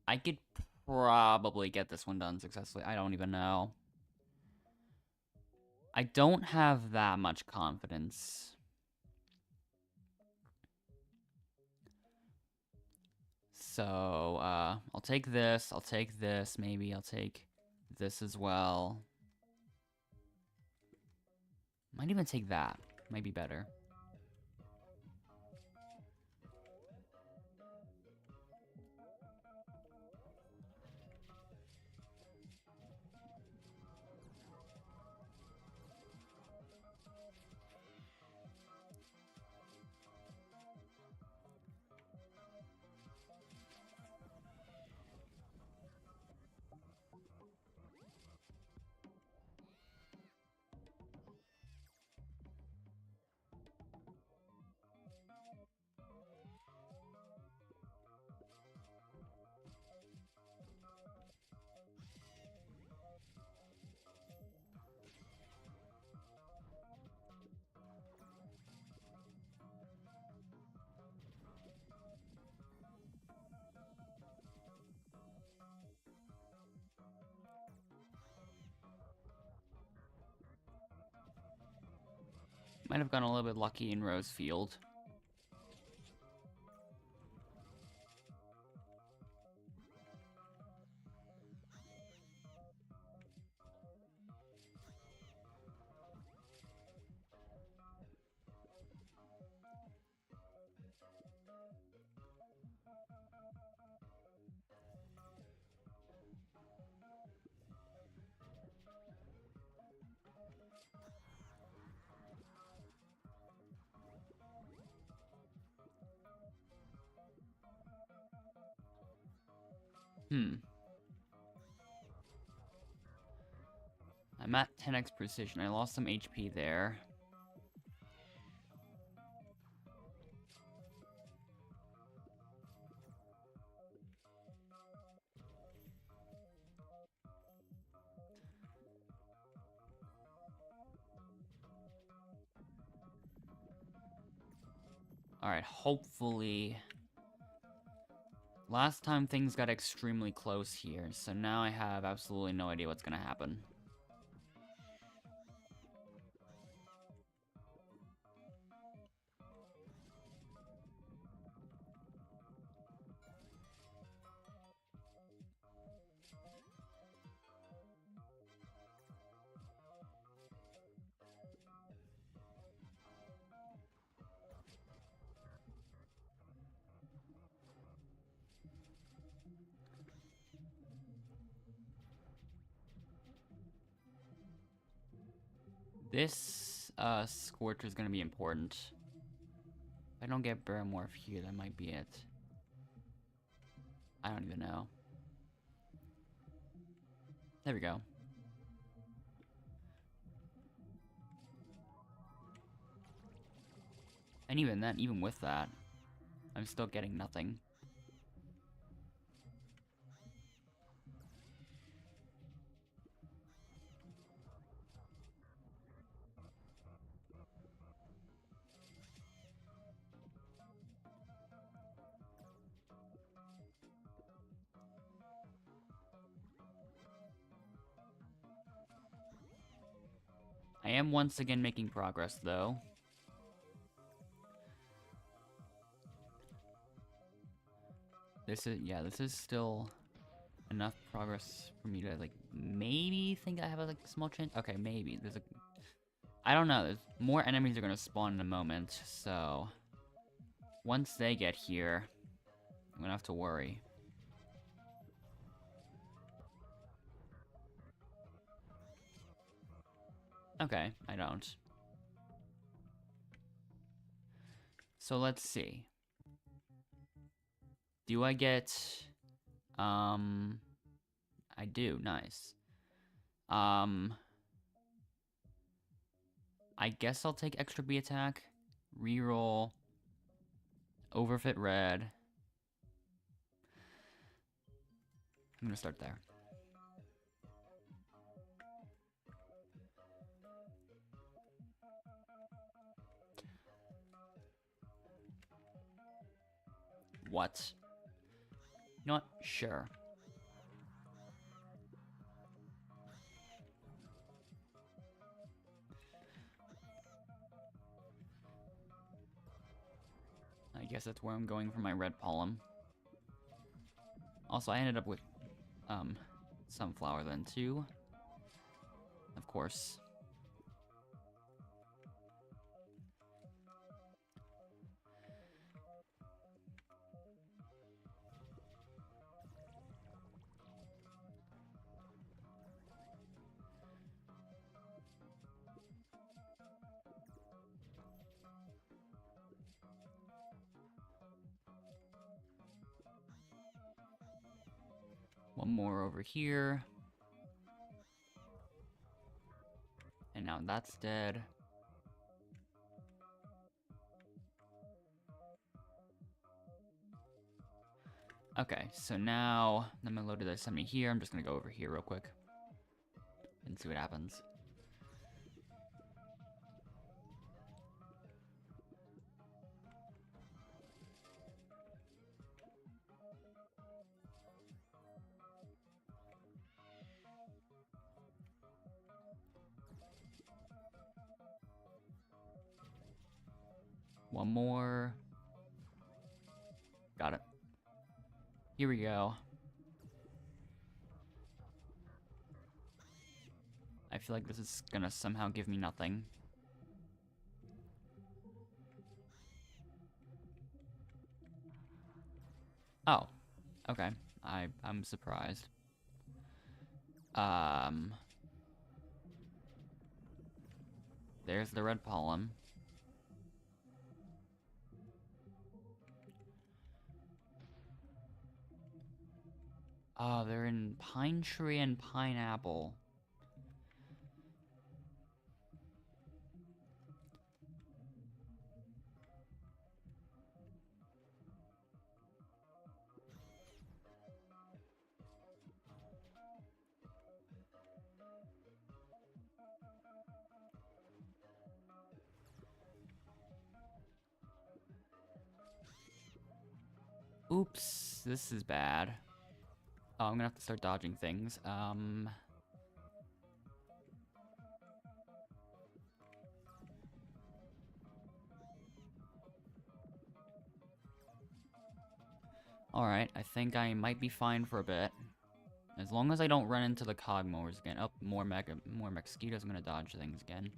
I could probably get this one done successfully. I don't even know. I don't have that much confidence. So, I'll take this, maybe I'll take this as well. Might even take that. Might be better. Might have gotten a little bit lucky in Rosefield. I'm at 10x precision. I lost some HP there. Alright, hopefully... Last time things got extremely close here, so now I have absolutely no idea what's gonna happen. This Scorcher is going to be important. If I don't get Baramorph here, that might be it. I don't even know. There we go. And even then, even with that, I'm still getting nothing. I am once again making progress, though. This is still enough progress for me to, like, maybe think I have a, like, small chance. Okay, maybe. I don't know. More enemies are gonna spawn in a moment, so... Once they get here, I'm gonna have to worry. Okay, I don't. So let's see. Do I get... I do, nice. I guess I'll take extra B attack, reroll, overfit red. I'm gonna start there. What? You know what? Sure. I guess that's where I'm going for my red pollen. Also, I ended up with, sunflower then too. Of course. One more over here. And now that's dead. Okay, so now I'm gonna load this something here. I'm just gonna go over here real quick and see what happens. One more. Got it. Here we go. I feel like this is gonna somehow give me nothing. Oh, okay. I'm surprised. There's the red pollen. Oh, they're in pine tree and pineapple. Oops, this is bad. Oh, I'm gonna have to start dodging things. Alright, I think I might be fine for a bit. As long as I don't run into the cog mowers again. Oh, more mosquitoes. I'm gonna dodge things again.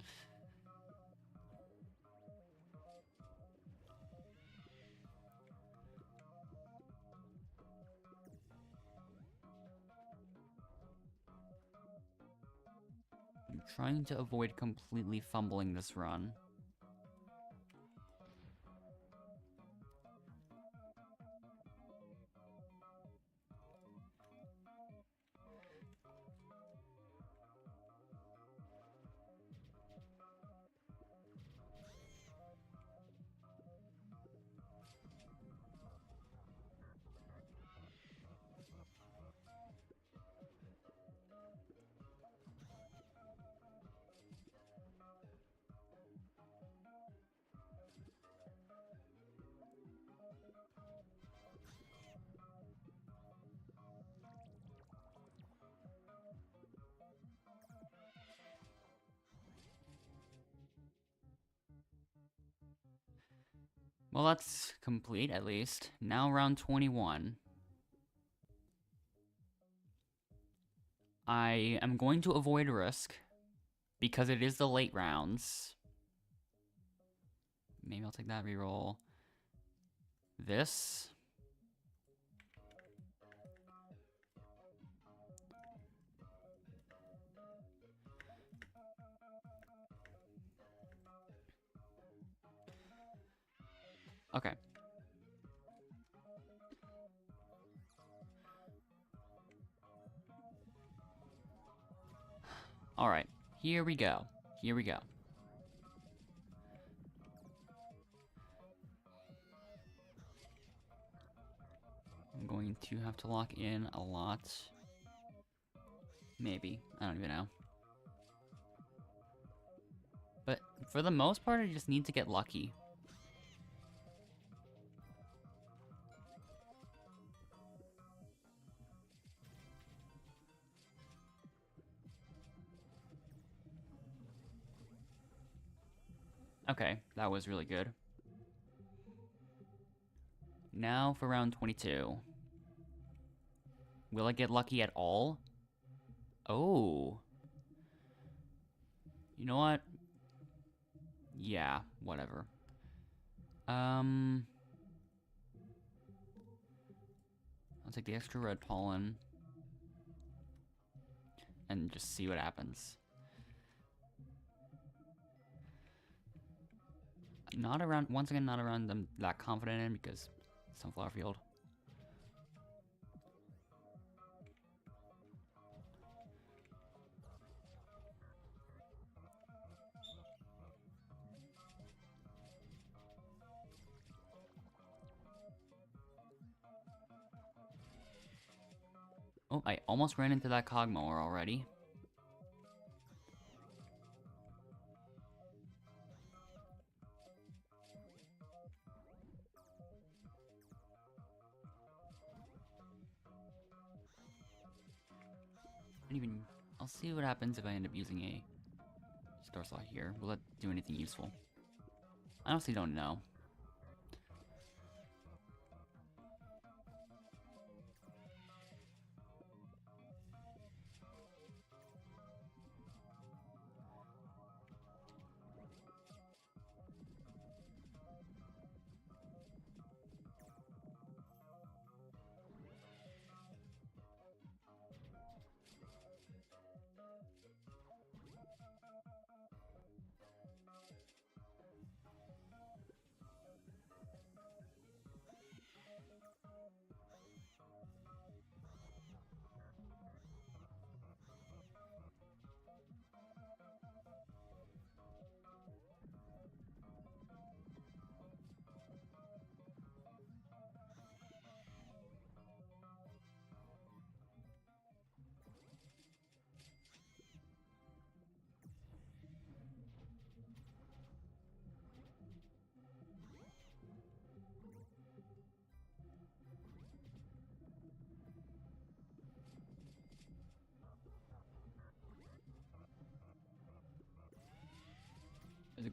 I'm trying to avoid completely fumbling this run. Well, that's complete, at least. Now round 21. I am going to avoid risk, because it is the late rounds. Maybe I'll take that reroll. This. Okay. Alright, here we go. Here we go. I'm going to have to lock in a lot. Maybe. I don't even know. But for the most part, I just need to get lucky. Okay, that was really good. Now for round 22. Will I get lucky at all? Oh. You know what? Yeah, whatever. I'll take the extra red pollen. And just see what happens. Not around, once again, not around them that confident in because sunflower field. Oh, I almost ran into that cog mower already. I'll see what happens if I end up using a star slot here. Will it do anything useful? I honestly don't know.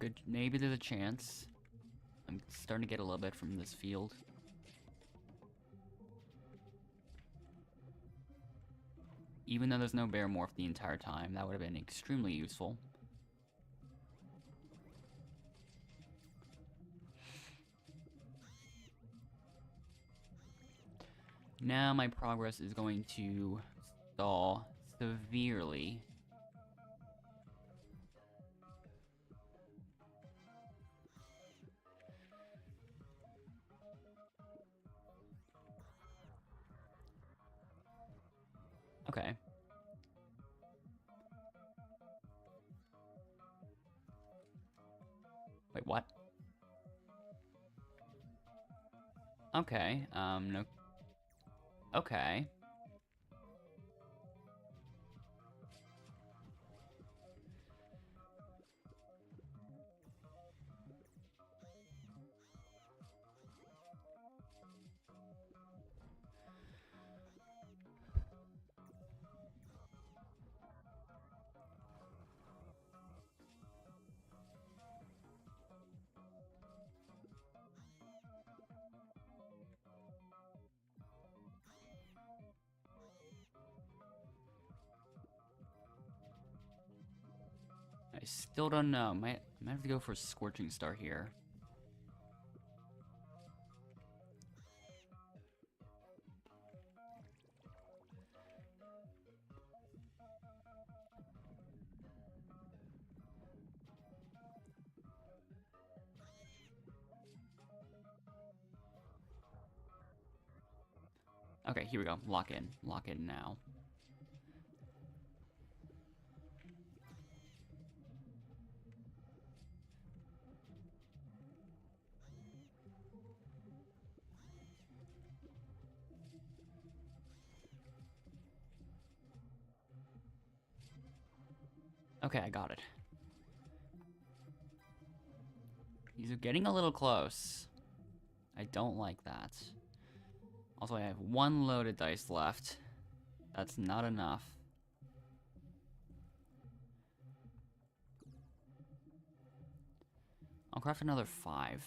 good. Maybe there's a chance. I'm starting to get a little bit from this field. Even though there's no bear morph the entire time, that would have been extremely useful. Now my progress is going to stall severely. Okay. Wait, what? Okay, no. Okay. I still don't know. Might have to go for a Scorching Star here. Okay, here we go. Lock in. Lock in now. Okay, I got it. These are getting a little close. I don't like that. Also, I have one loaded dice left. That's not enough. I'll craft another 5.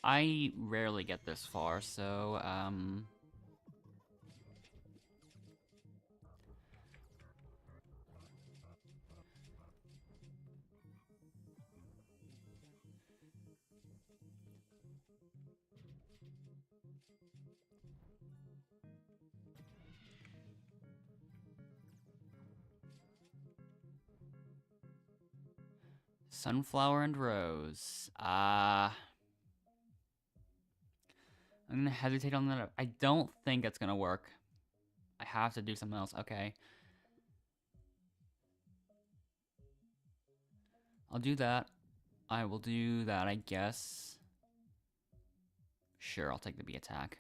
I rarely get this far, so, Sunflower and Rose. I'm gonna hesitate on that. I don't think it's gonna work. I have to do something else. Okay. I'll do that. I will do that, I guess. Sure, I'll take the bee attack.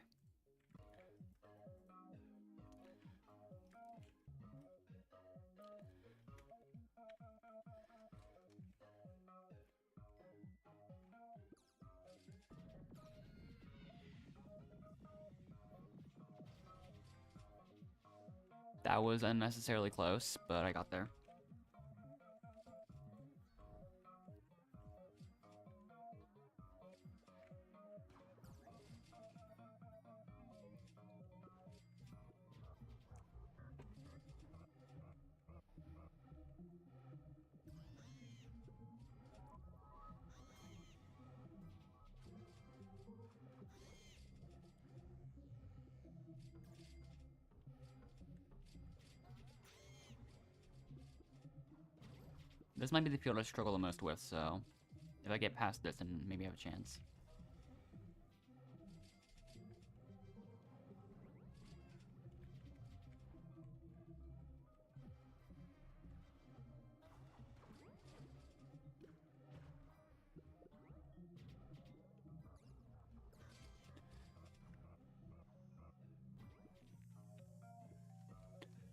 That was unnecessarily close, but I got there. This might be the field I struggle the most with, so if I get past this, then maybe I have a chance.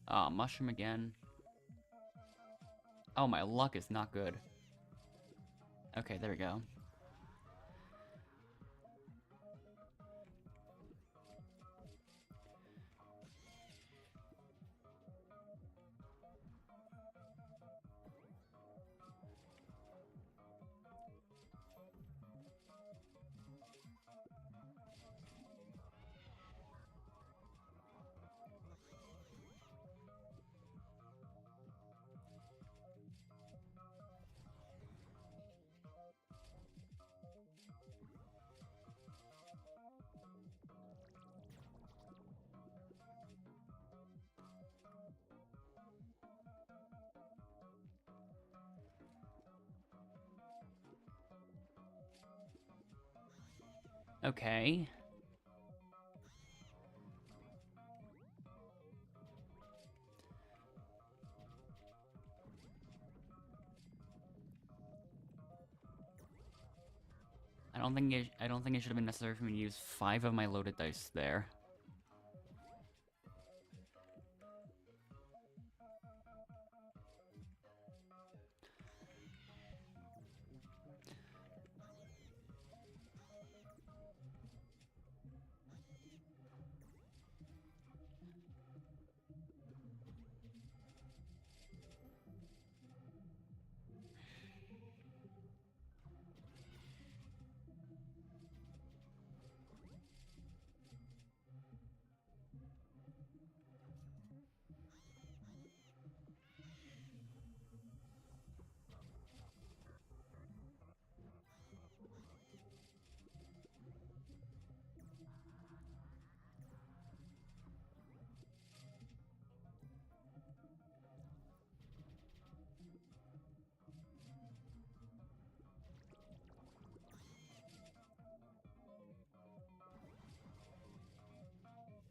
Ah, mushroom again. Oh, my luck is not good. Okay, there we go. Okay. I don't think it should have been necessary for me to use 5 of my loaded dice there.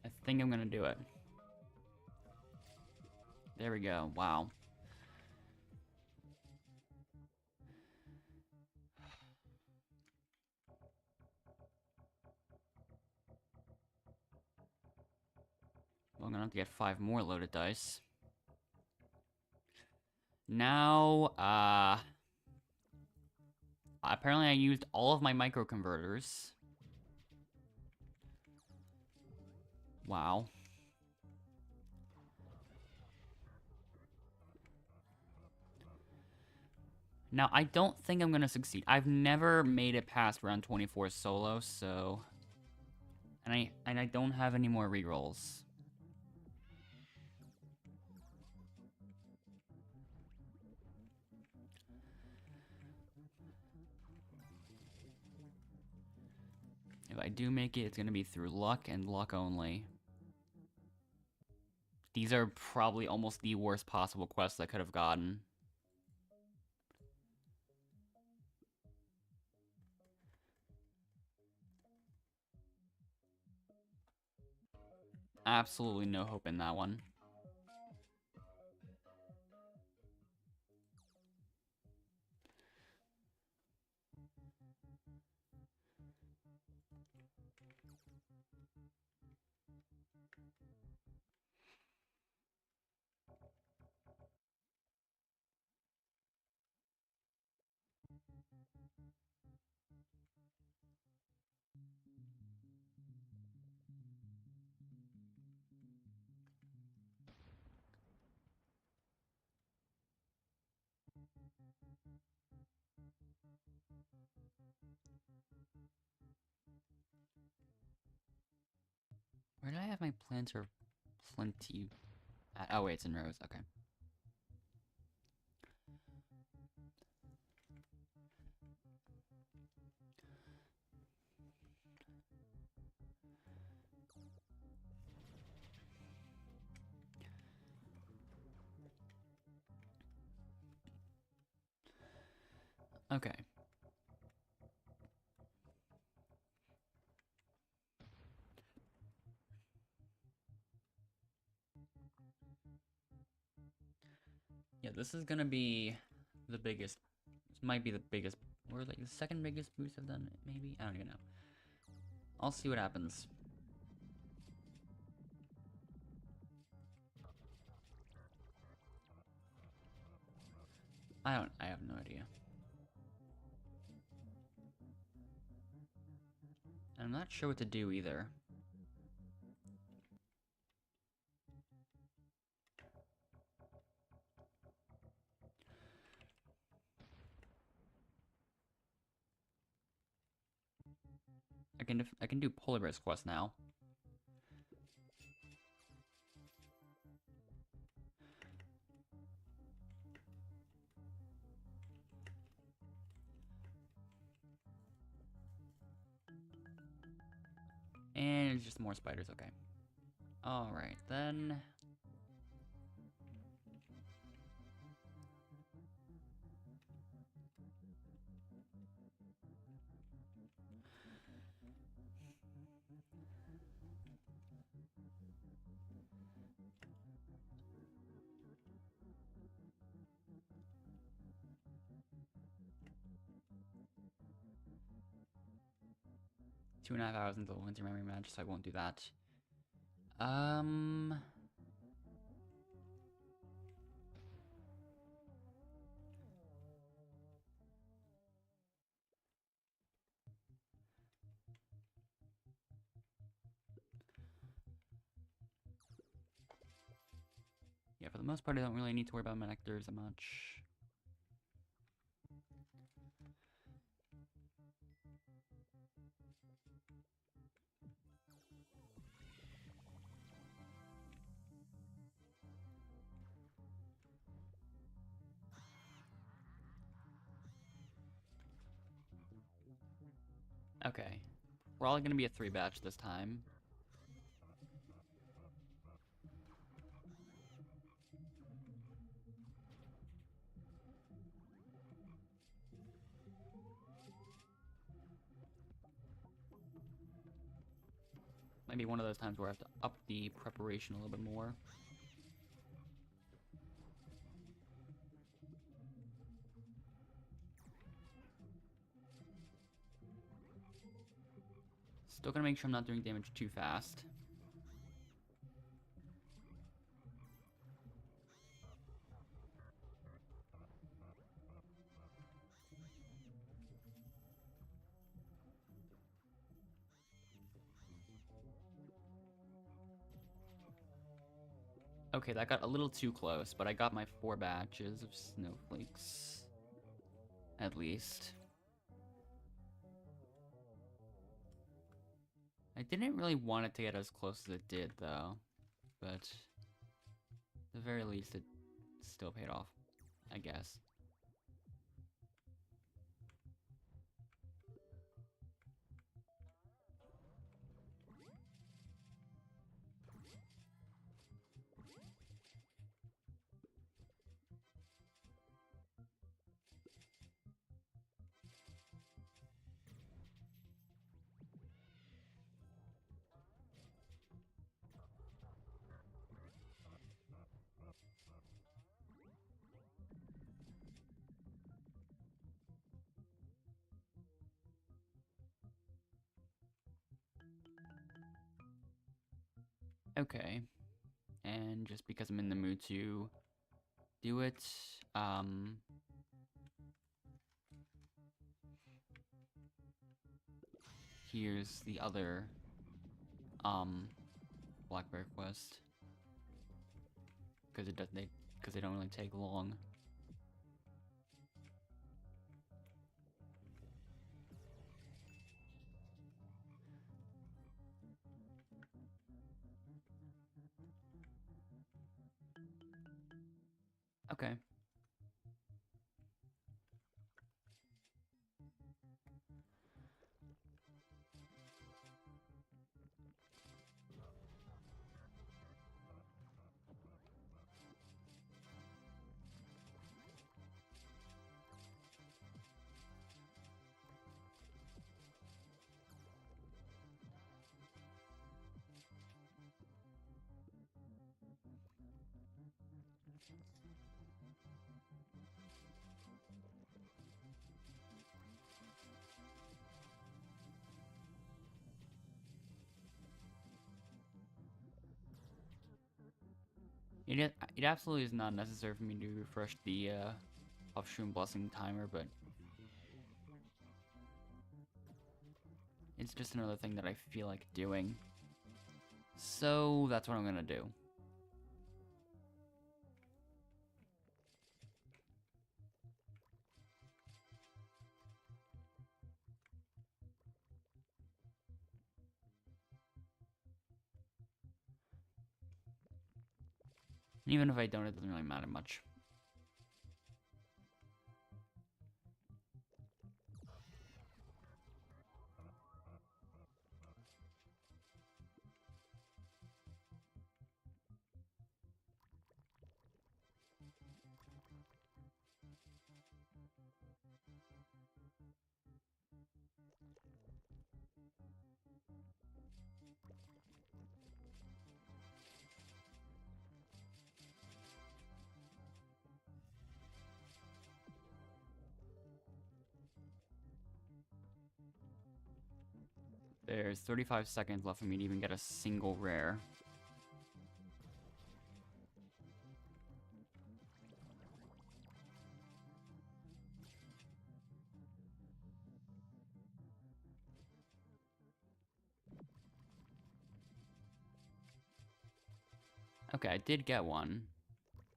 I think I'm gonna do it. There we go. Wow. Well, I'm gonna have to get 5 more loaded dice. Now, apparently I used all of my microconverters. Wow. Now, I don't think I'm gonna succeed. I've never made it past round 24 solo, so... And I don't have any more rerolls. If I do make it, it's gonna be through luck and luck only. These are probably almost the worst possible quests I could have gotten. Absolutely no hope in that one. Where did I have my planter plenty at? Oh, wait, it's in rows. Okay. Okay. Yeah, this is gonna be the biggest. This might be the biggest, or like the second biggest boost I've done, maybe? I don't even know. I'll see what happens. I have no idea. And I'm not sure what to do either. I can do Polar Bear's quest now. And it's just more spiders, okay. Alright, then. 2.5 hours until winter memory match, so I won't do that. Um. Yeah, for the most part, I don't really need to worry about my nectars that much. Okay. We're all gonna be a 3-batch this time. Maybe one of those times where I have to up the preparation a little bit more. Still gonna make sure I'm not doing damage too fast. Okay, that got a little too close, but I got my 4 batches of snowflakes. At least. I didn't really want it to get as close as it did, though. But at the very least, it still paid off, I guess. Okay. And just because I'm in the mood to do it, here's the other, Blackberry quest. Because they don't really take long. Okay. It absolutely is not necessary for me to refresh the Offstream Blessing timer, but it's just another thing that I feel like doing. So that's what I'm gonna do. And even if I don't, it doesn't really matter much. There's 35 seconds left for me to even get a single rare. Okay, I did get one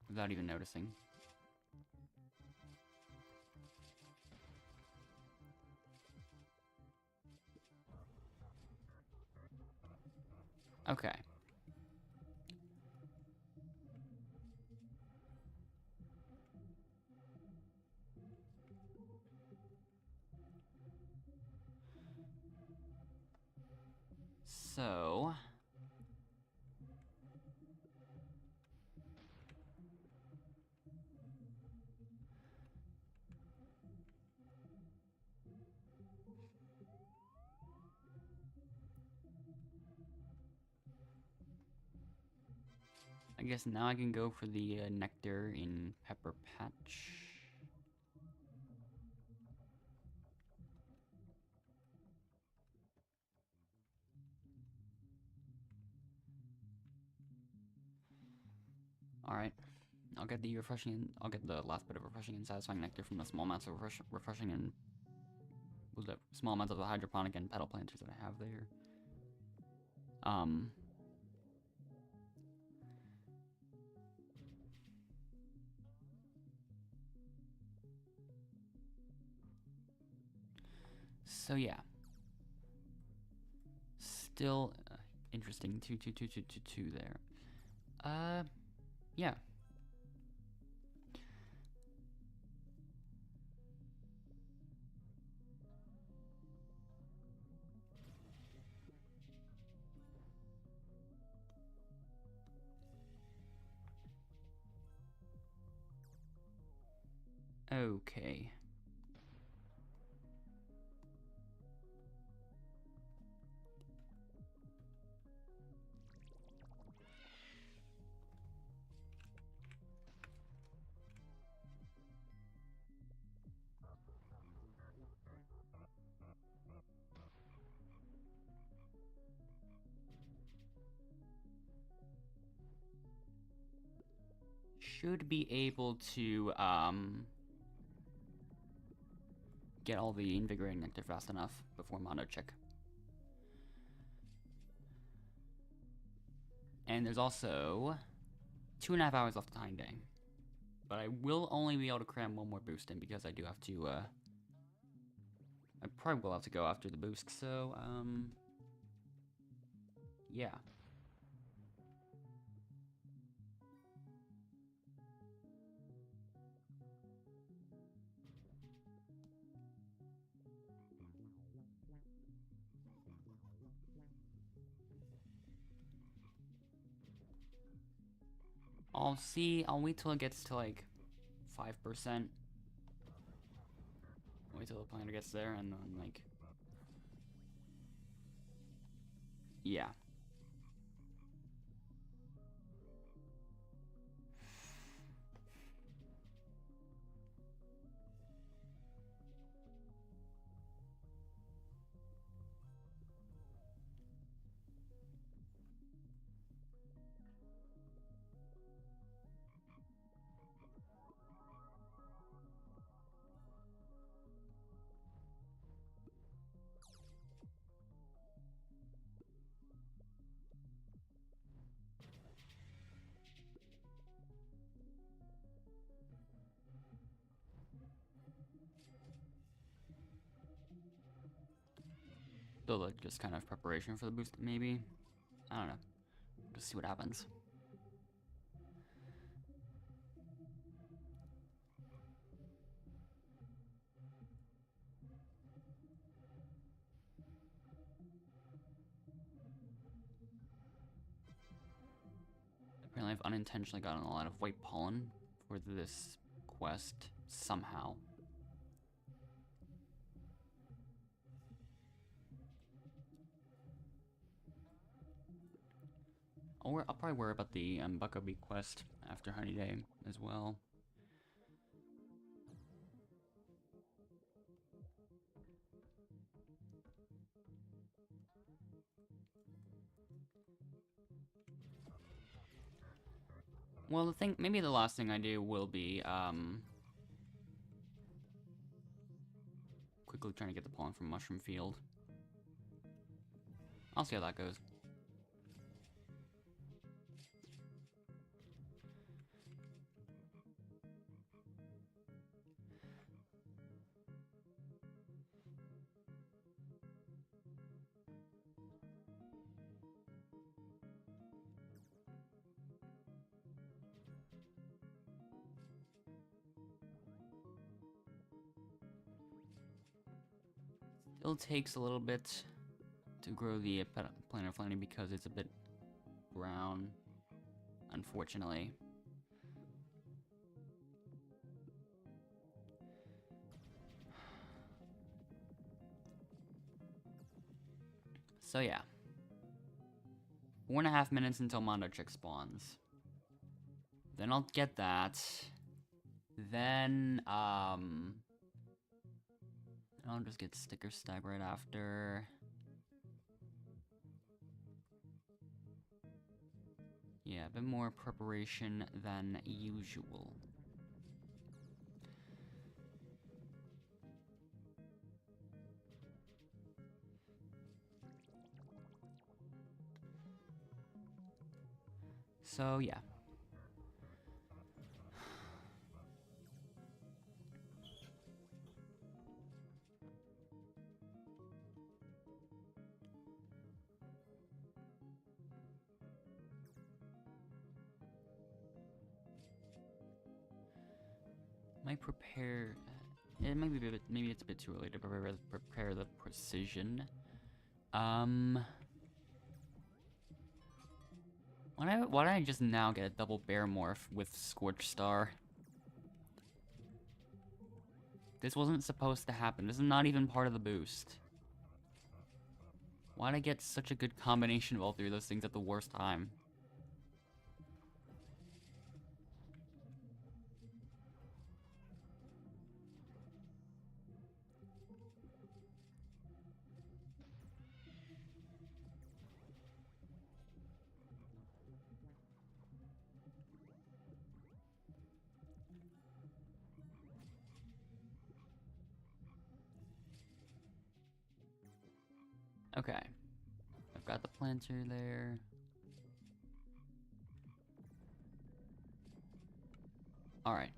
without even noticing. Okay. So... I guess now I can go for the nectar in Pepper Patch. Alright. I'll get the I'll get the last bit of refreshing and satisfying nectar from the small amounts of refreshing and... was that small amounts of the hydroponic and petal planters that I have there. So yeah. Still interesting. 2 there. Yeah. Okay. Should be able to get all the invigorating nectar fast enough before Mondo check. And there's also 2.5 hours left of Honeyday. But I will only be able to cram one more boost in because I do have to, I probably will have to go after the boost, so, yeah. I'll wait till it gets to, like, 5%. Wait till the planter gets there, and then, like... yeah. So, like, just kind of preparation for the boost, maybe? I don't know. Just see what happens. Apparently I've unintentionally gotten a lot of white pollen for this quest, somehow. I'll probably worry about the Buckabee quest after Honeyday as well. Well, the thing, maybe the last thing I do will be, quickly trying to get the pollen from Mushroom Field. I'll see how that goes. Still takes a little bit to grow the plantar flanny because it's a bit brown, unfortunately. So yeah. 4.5 minutes until Mondo Chick spawns. Then I'll get that. Then, I'll just get Sticker Stack right after. Yeah, a bit more preparation than usual. So, yeah. Might prepare... It might be a bit, maybe it's a bit too early to prepare the precision. Why don't I just now get a double bear morph with Scorch Star? This wasn't supposed to happen. This is not even part of the boost. Why'd I get such a good combination of all three of those things at the worst time? Okay. I've got the planter there. Alright.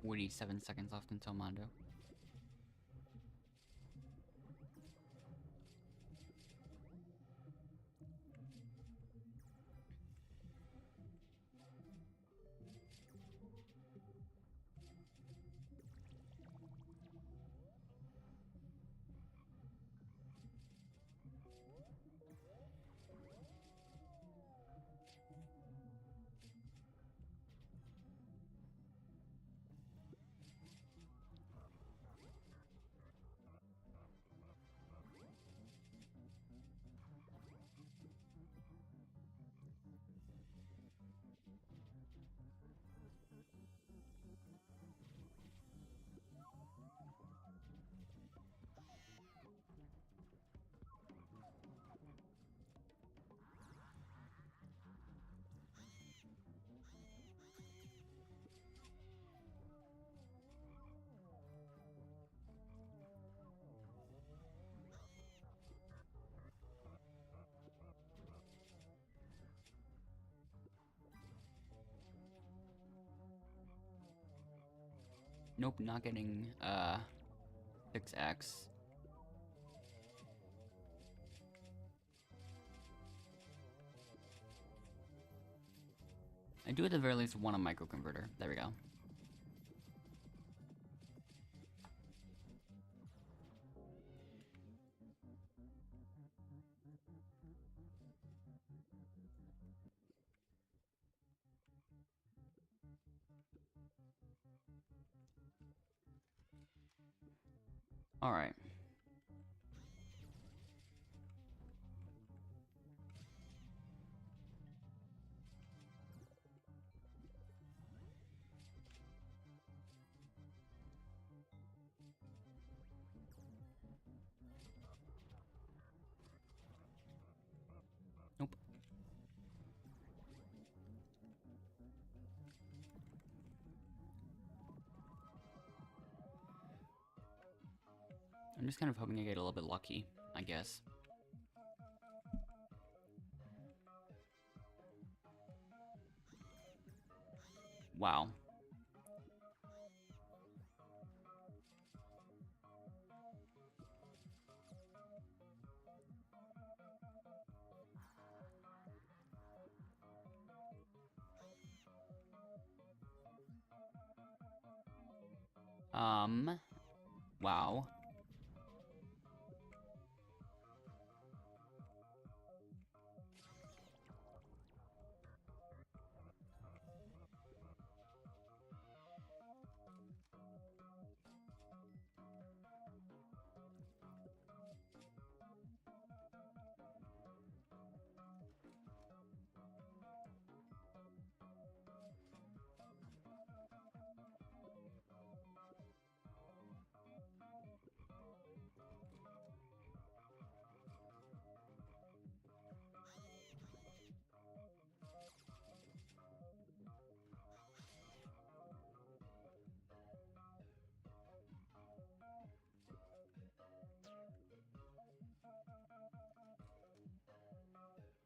Woody, 7 seconds left until Mondo. Nope, not getting 6x. I do at the very least want a microconverter. There we go. Alright. Nope. I'm just kind of hoping I get a little bit lucky, I guess. Wow. Wow.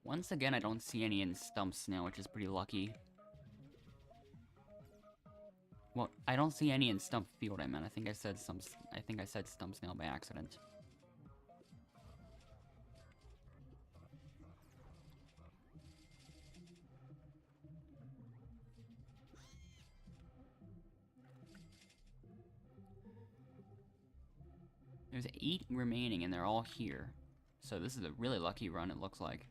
Once again, I don't see any in stumps now, which is pretty lucky. Well, I don't see any in stump field, I meant. I think I said stumps now by accident. There's 8 remaining, and they're all here. So this is a really lucky run, it looks like.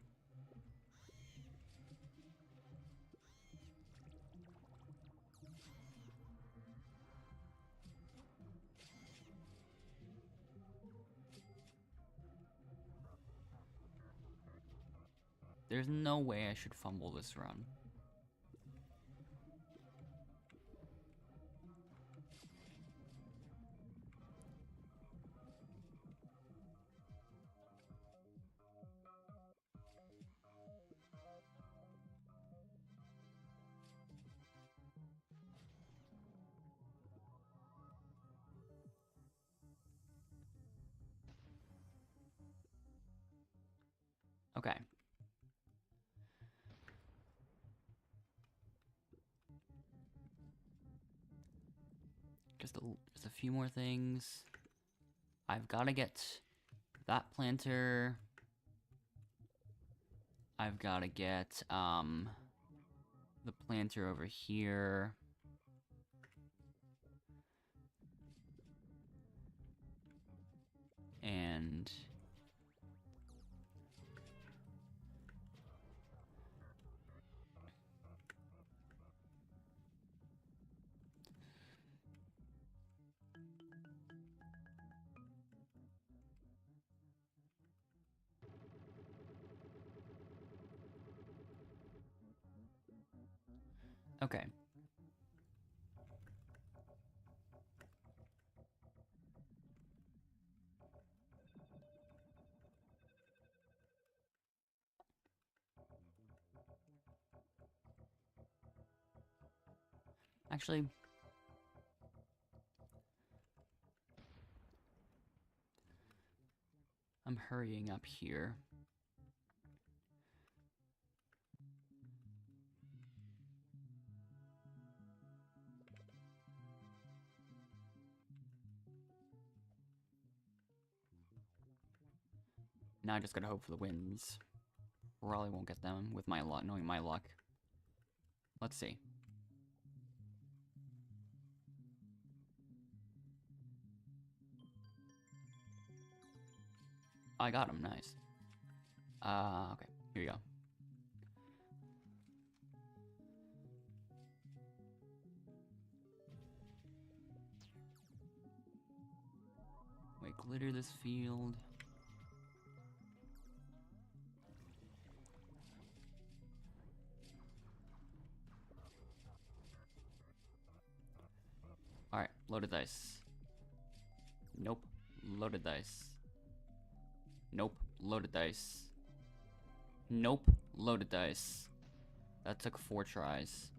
There's no way I should fumble this run. Okay. Just a few more things. I've got to get that planter. I've got to get the planter over here. And okay. Actually, I'm hurrying up here. Now I just gotta hope for the wins. Probably won't get them with my luck, knowing my luck. Let's see. I got him, nice. Okay, here we go. Wait, glitter this field. Alright, loaded dice. Nope. Loaded dice. Nope. Loaded dice. Nope. Loaded dice. That took 4 tries.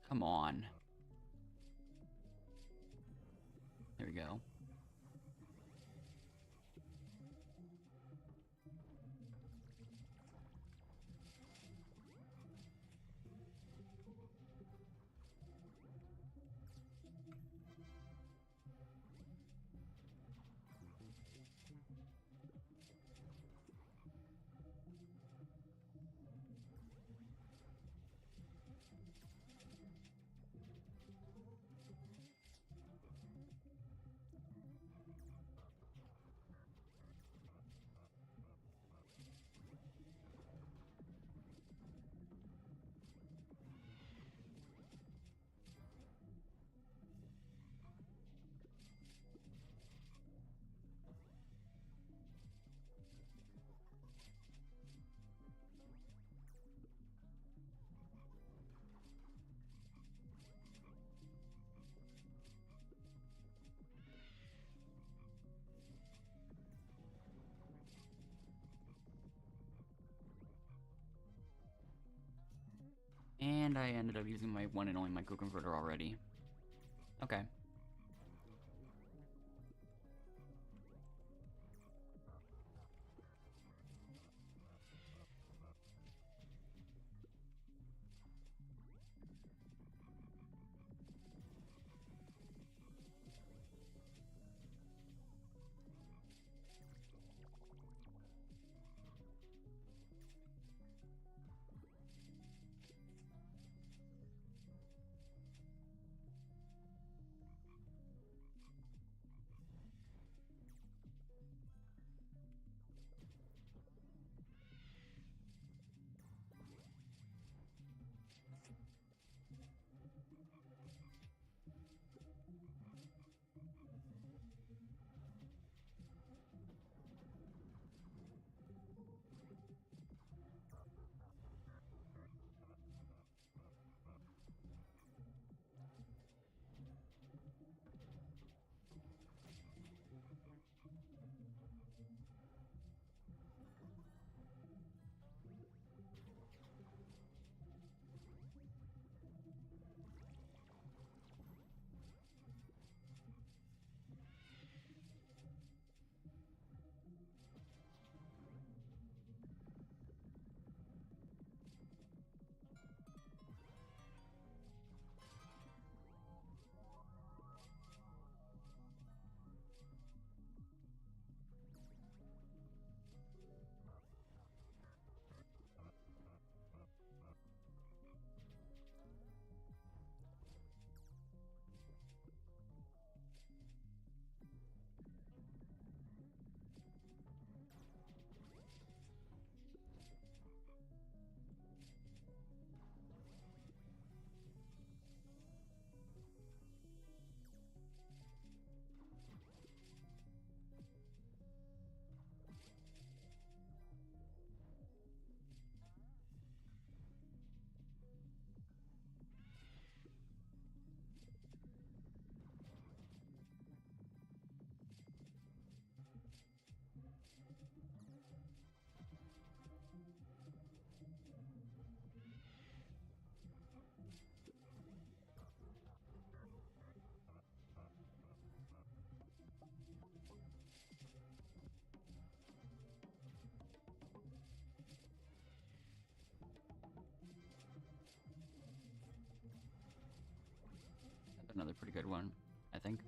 Come on. There we go. And I ended up using my one and only micro converter already. Okay. Another pretty good one, I think.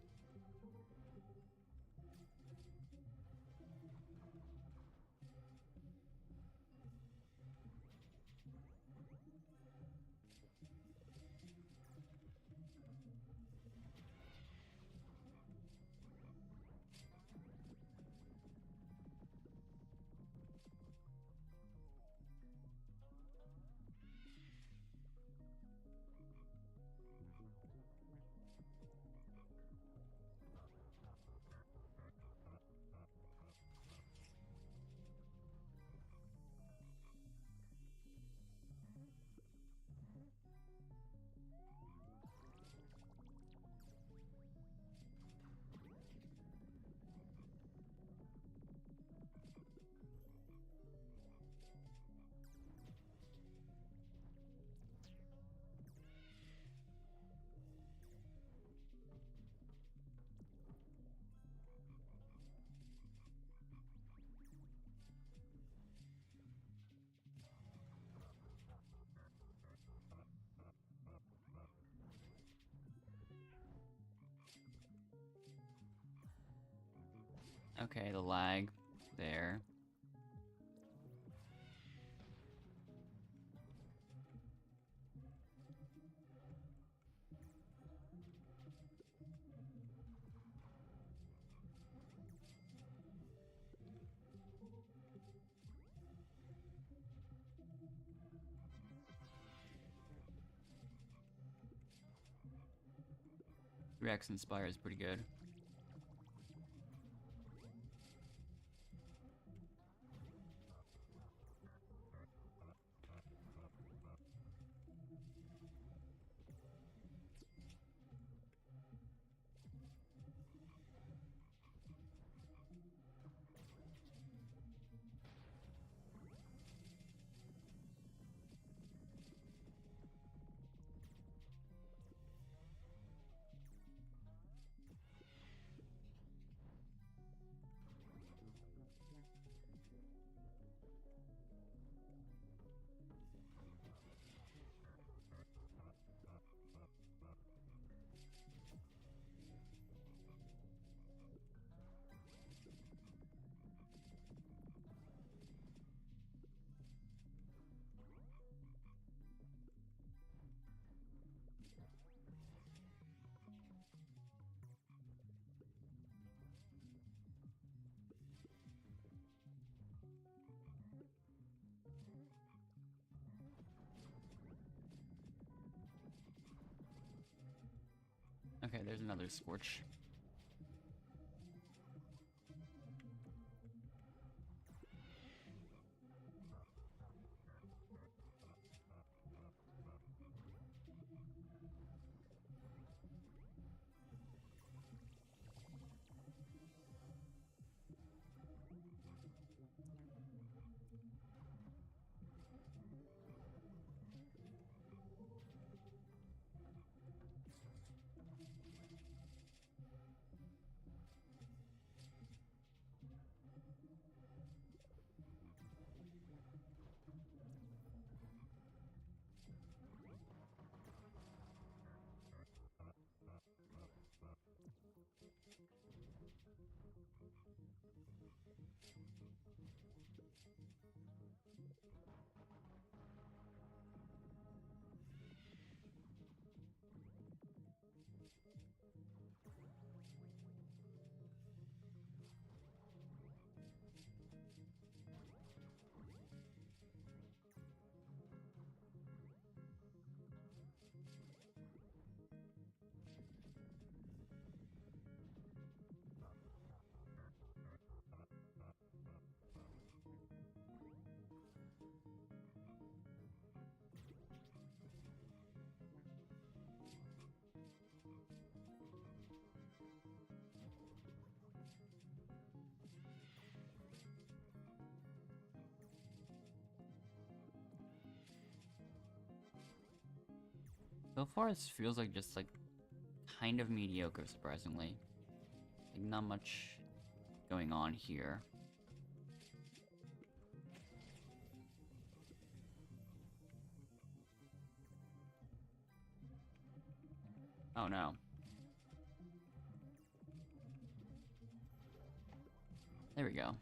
Okay, the lag there. Rex Inspire is pretty good. Okay, there's another Scorch. So far, it feels like just like kind of mediocre, surprisingly. Like not much going on here. Oh no. There we go.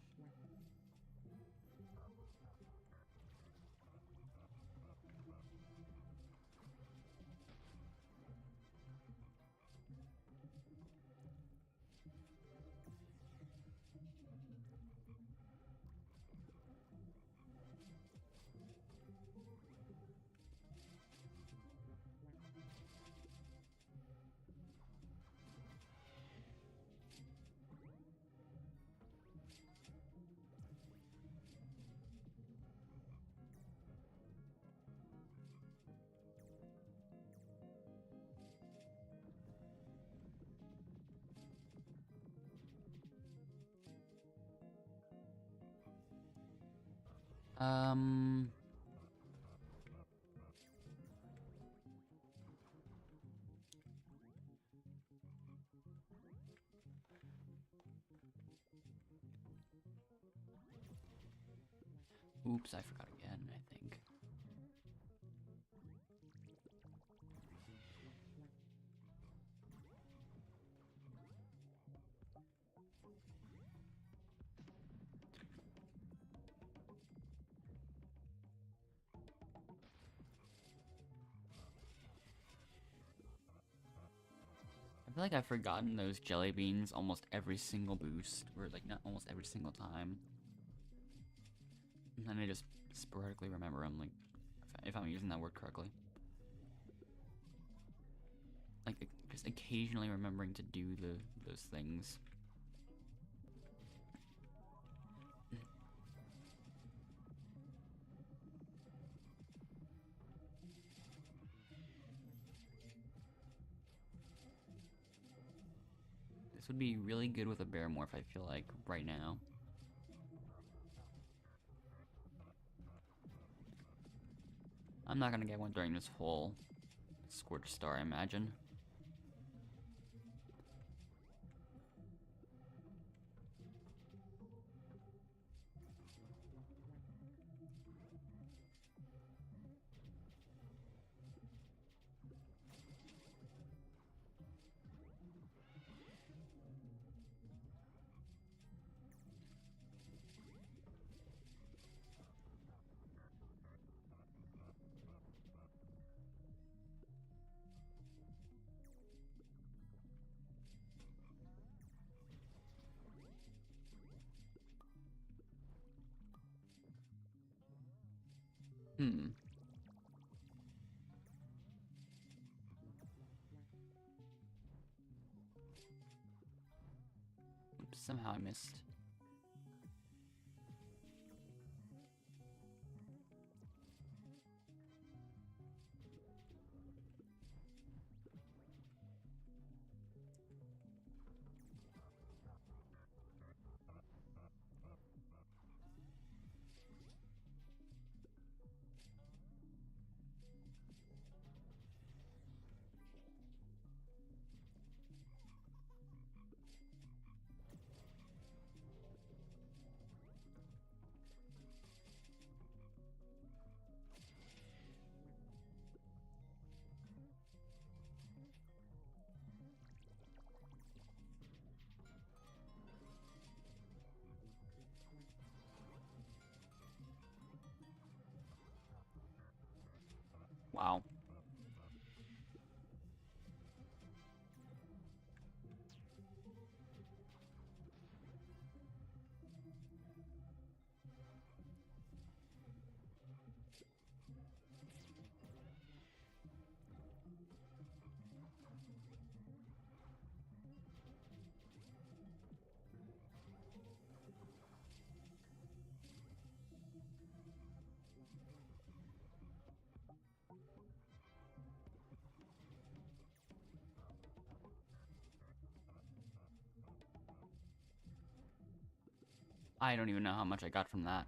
Oops, I forgot again, I think. I feel like I've forgotten those jelly beans almost every single boost, or like not almost every single time. And then I just sporadically remember them, like, if I'm using that word correctly. Like, just occasionally remembering to do those things. This would be really good with a bear morph, I feel like, right now. I'm not gonna get one during this whole Scorch Star, I imagine. Oops, somehow I missed. Wow. I don't even know how much I got from that.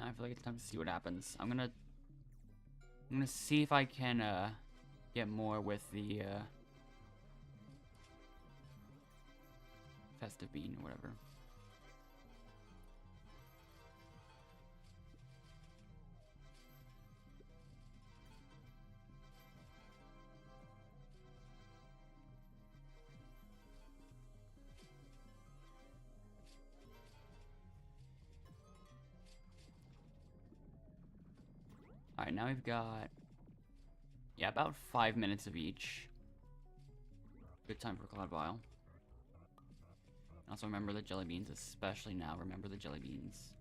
I feel like it's time to see what happens. I'm gonna see if I can get more with the festive bean or whatever. Alright, now we've got, yeah, about 5 minutes of each. Good time for Cloud Vial. Also remember the jelly beans, especially now. Remember the jelly beans.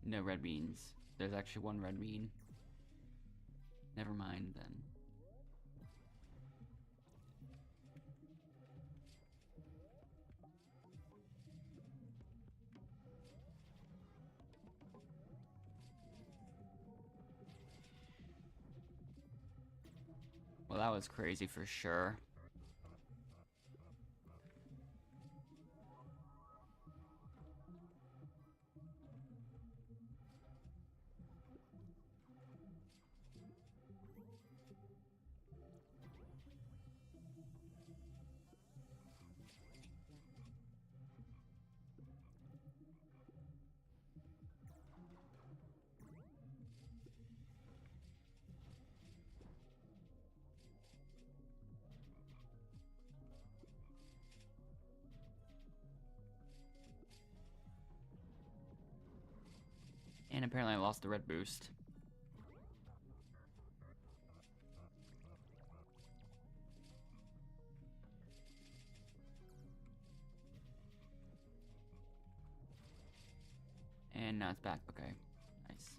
No red beans. There's actually one red bean. Never mind then. Well, that was crazy for sure. And apparently I lost the red boost. And now it's back. Okay. Nice.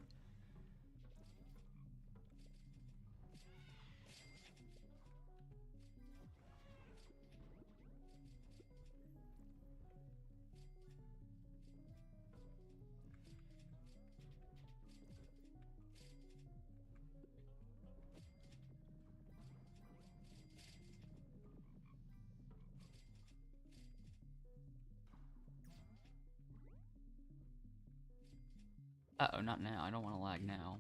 Uh-oh, not now. I don't want to lag now.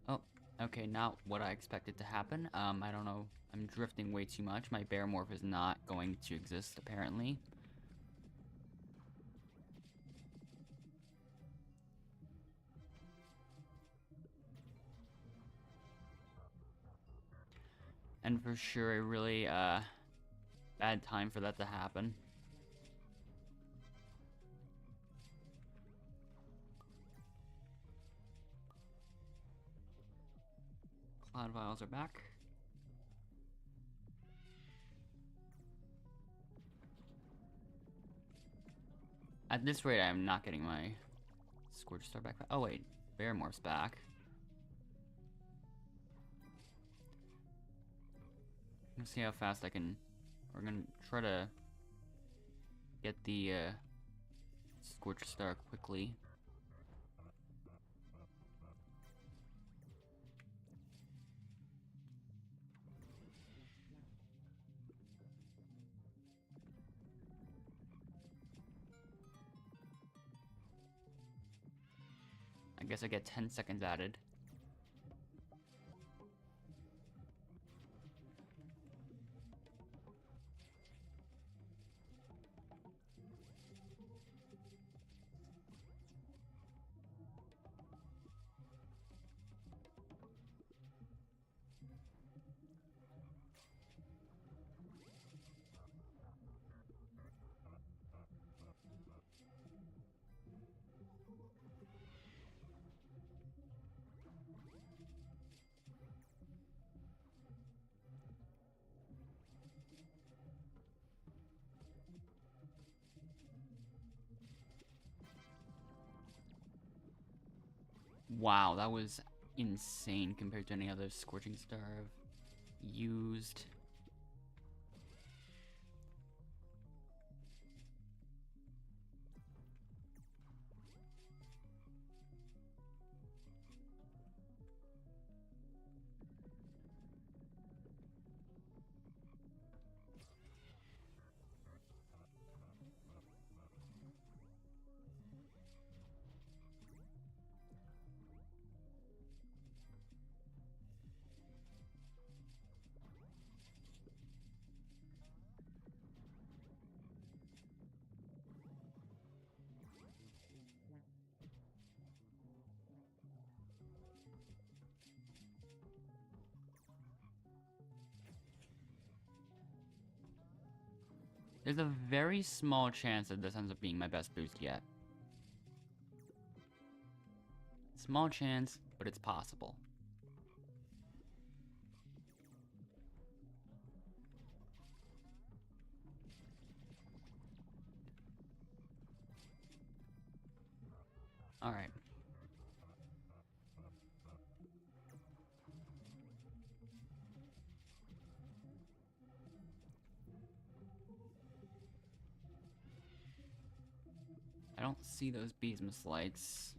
Oh, okay, not what I expected to happen. I don't know. I'm drifting way too much. My bear morph is not going to exist, apparently. And for sure, a really, bad time for that to happen. Cloud vials are back. At this rate, I'm not getting my Scorch Star back. Oh wait, Bear Morph's back. Let's see how fast I can. We're gonna try to get the Scorch Star quickly. I guess I get 10 seconds added. Wow, that was insane compared to any other Scorching Star I've used. There's a very small chance that this ends up being my best boost yet. Small chance, but it's possible. Alright. I don't see those Beesmas lights.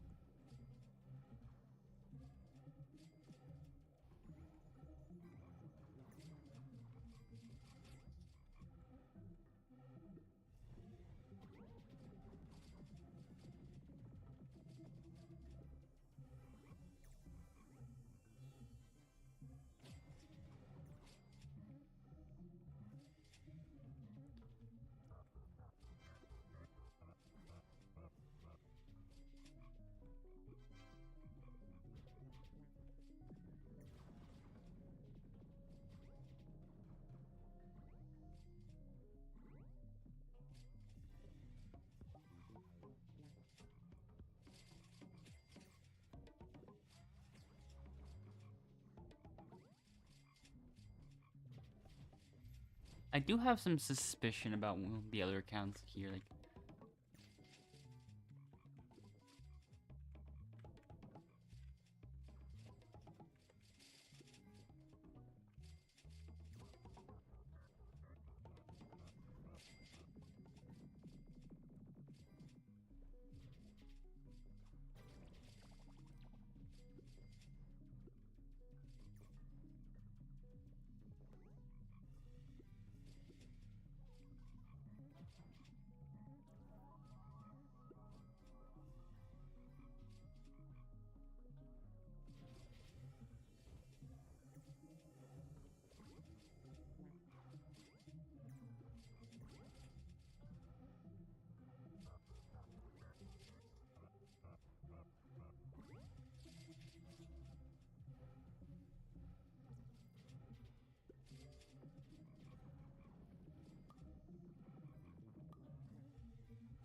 I do have some suspicion about the other accounts here, like...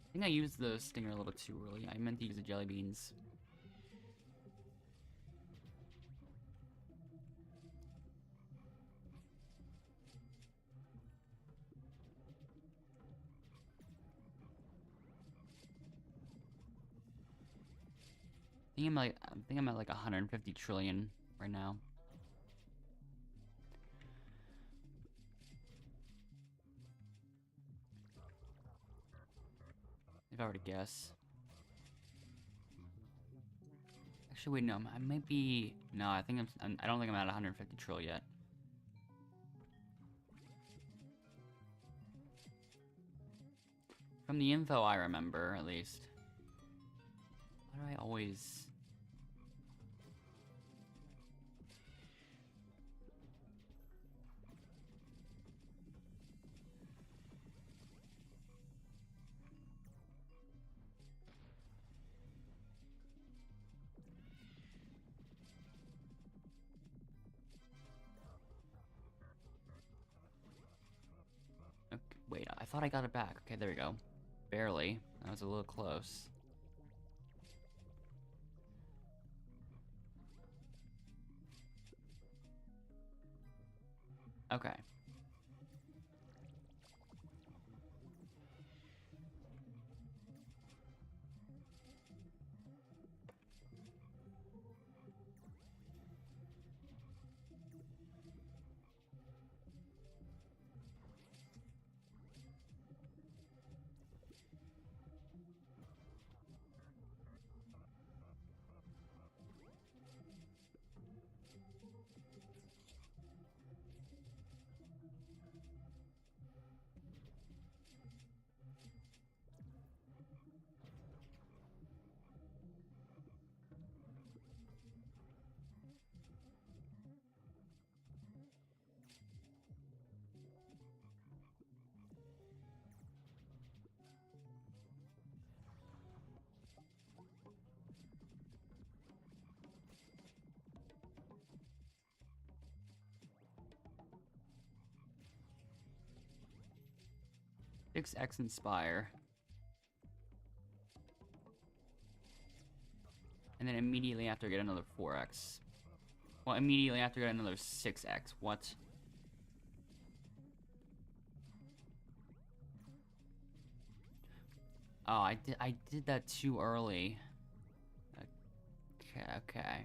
I think I used the stinger a little too early. I meant to use the jelly beans. I think I'm at like 150 trillion right now. If I were to guess. Actually, wait, no, I might be... No, I think I don't think I'm at 150 trillion yet. From the info I remember, at least. Why do I always... Okay, wait, I thought I got it back. Okay, there we go. Barely. That was a little close. Okay. 6x Inspire. And then immediately after get another 4x. Well, immediately after get another 6x. What? Oh, I did that too early. Okay.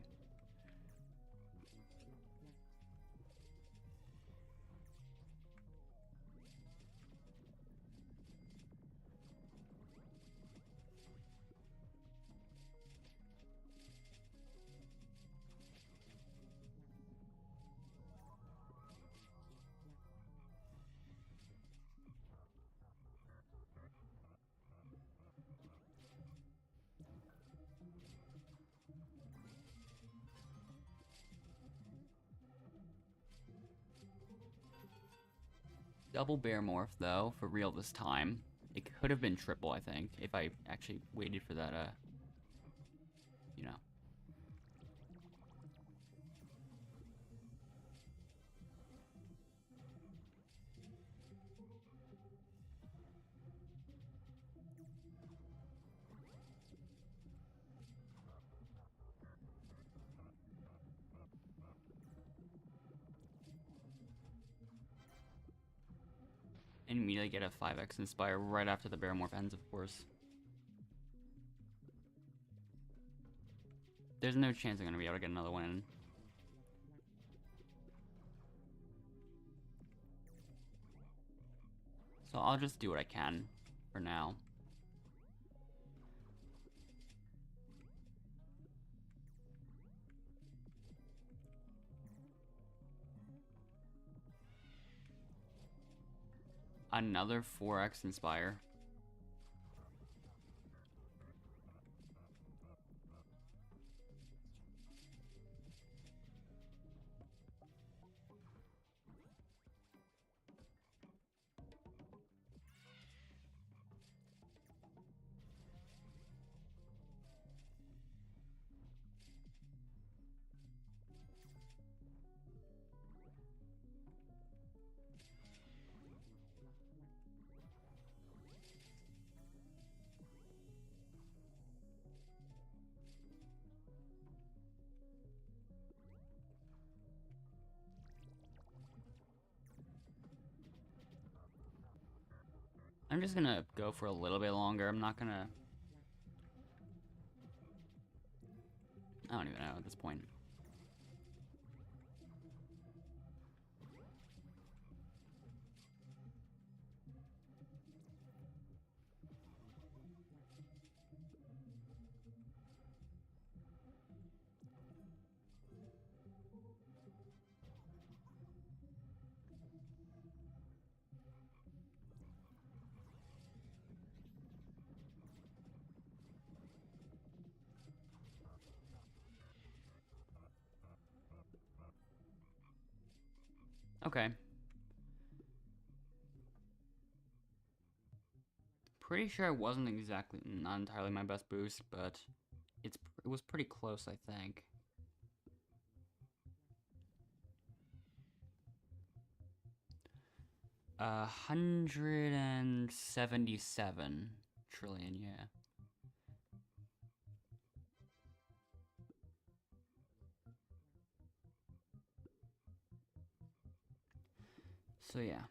Double bear morph though, for real this time. It could have been triple, I think, if I actually waited for that, you know. And immediately get a 5x Inspire right after the bear morph ends, of course. There's no chance I'm gonna be able to get another one in. So I'll just do what I can for now. Another 4x Inspire. I'm just gonna go for a little bit longer. I'm not gonna... I don't even know at this point. Okay. Pretty sure it wasn't exactly, not entirely my best boost, but it was pretty close, I think. $177 trillion, yeah. So yeah.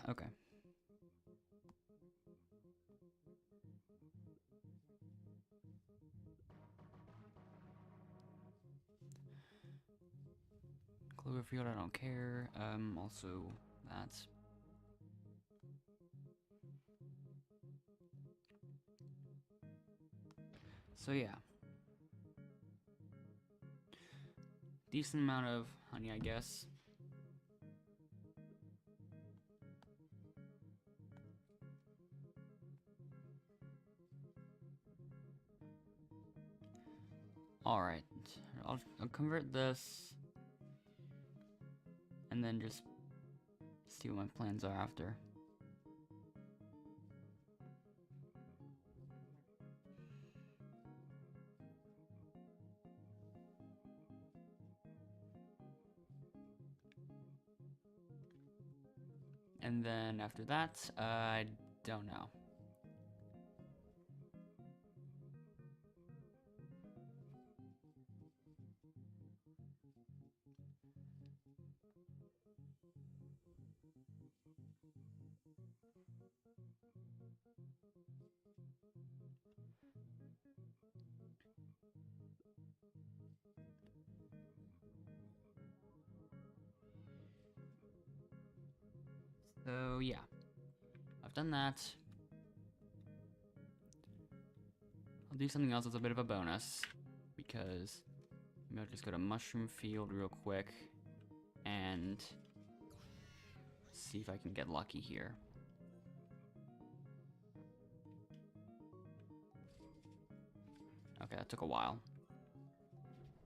Okay. Cloverfield, I don't care. Also, that's... So yeah. Decent amount of honey, I guess. Alright. I'll convert this. And then just see what my plans are after. And then after that, I don't know. So yeah, I've done that. I'll do something else that's a bit of a bonus, because maybe I'll just go to Mushroom Field real quick and see if I can get lucky here. Okay, that took a while.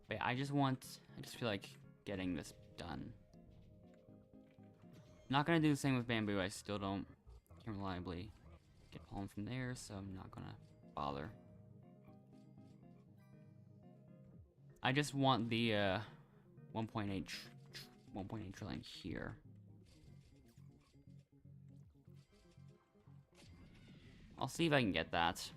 But yeah, I just feel like getting this done. Not gonna do the same with bamboo. I still can't reliably get pollen from there, so I'm not gonna bother. I just want the 1.8 trillion here. I'll see if I can get that.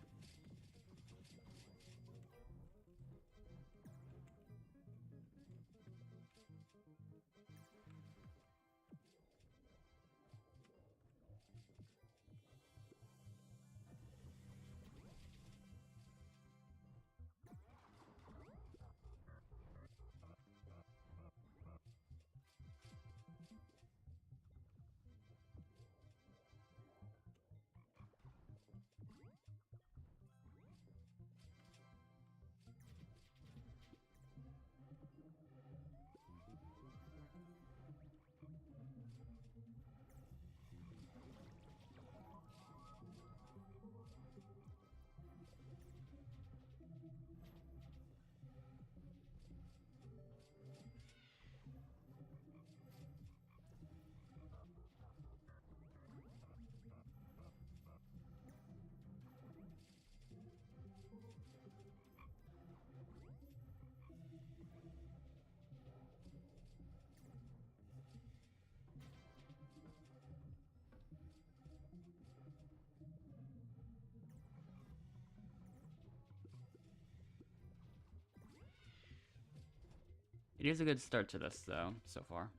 It is a good start to this, though, so far.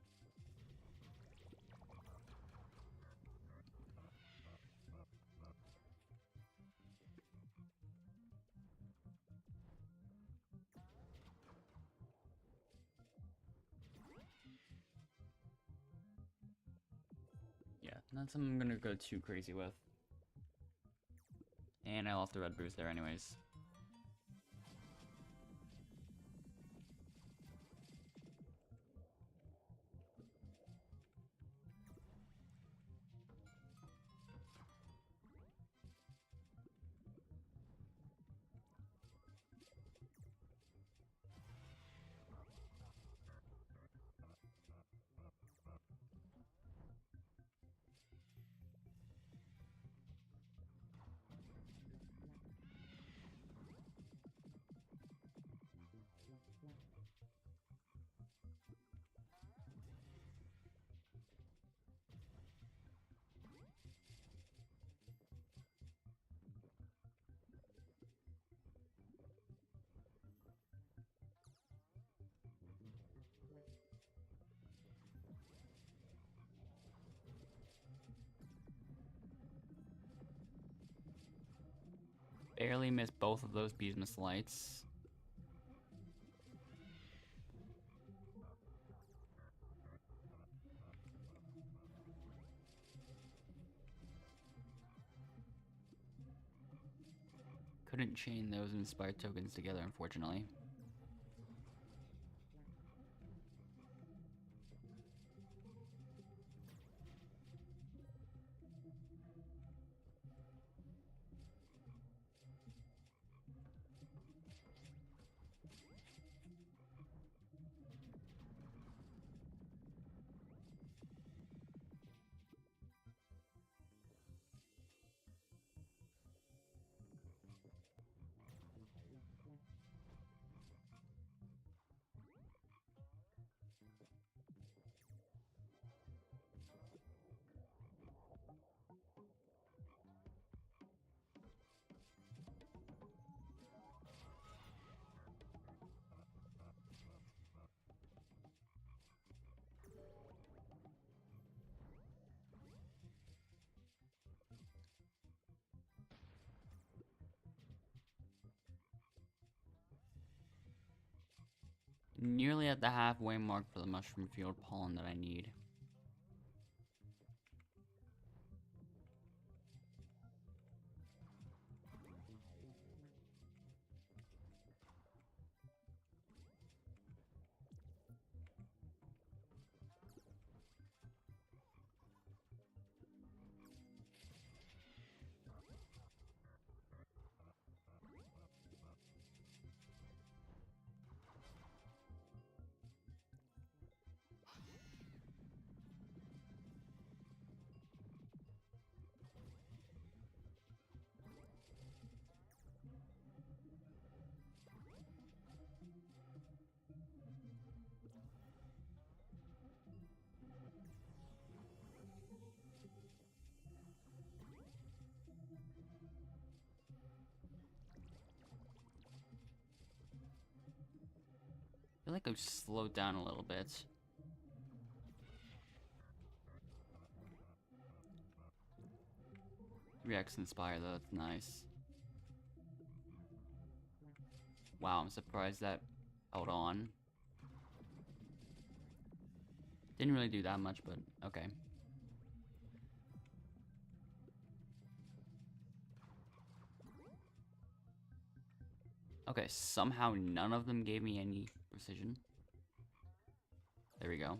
Yeah, not something I'm gonna go too crazy with. And I left the red boost there anyways. Barely missed both of those Beesmas lights. Couldn't chain those inspired tokens together, unfortunately. nearly at the halfway mark for the mushroom field pollen that I need. I feel like I've slowed down a little bit. 3x Inspire though, that's nice. Wow, I'm surprised that held on. Didn't really do that much, but okay. Okay, somehow none of them gave me any precision. There we go.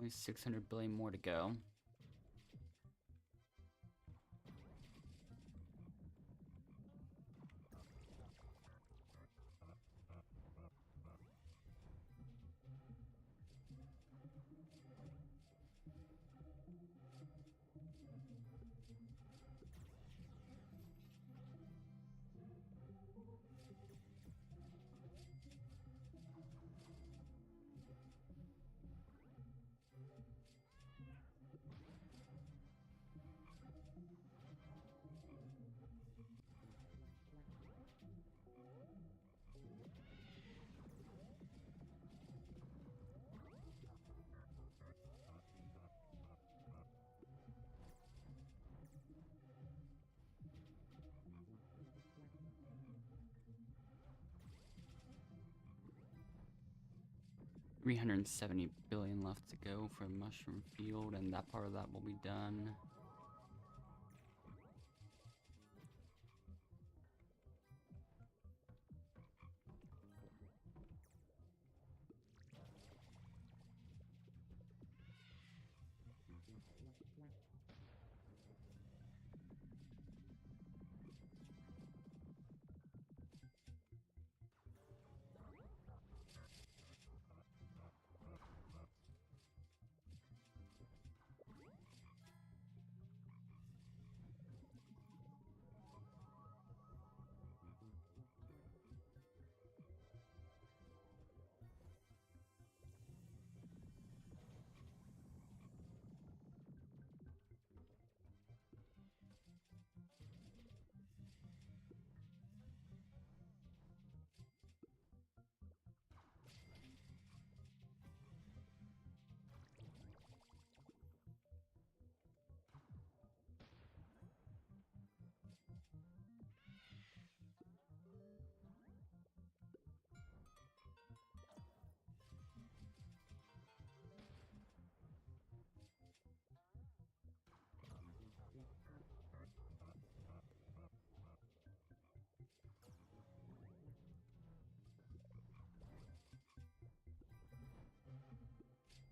Only 600 billion more to go. $370 billion left to go for Mushroom Field, and that part of that will be done.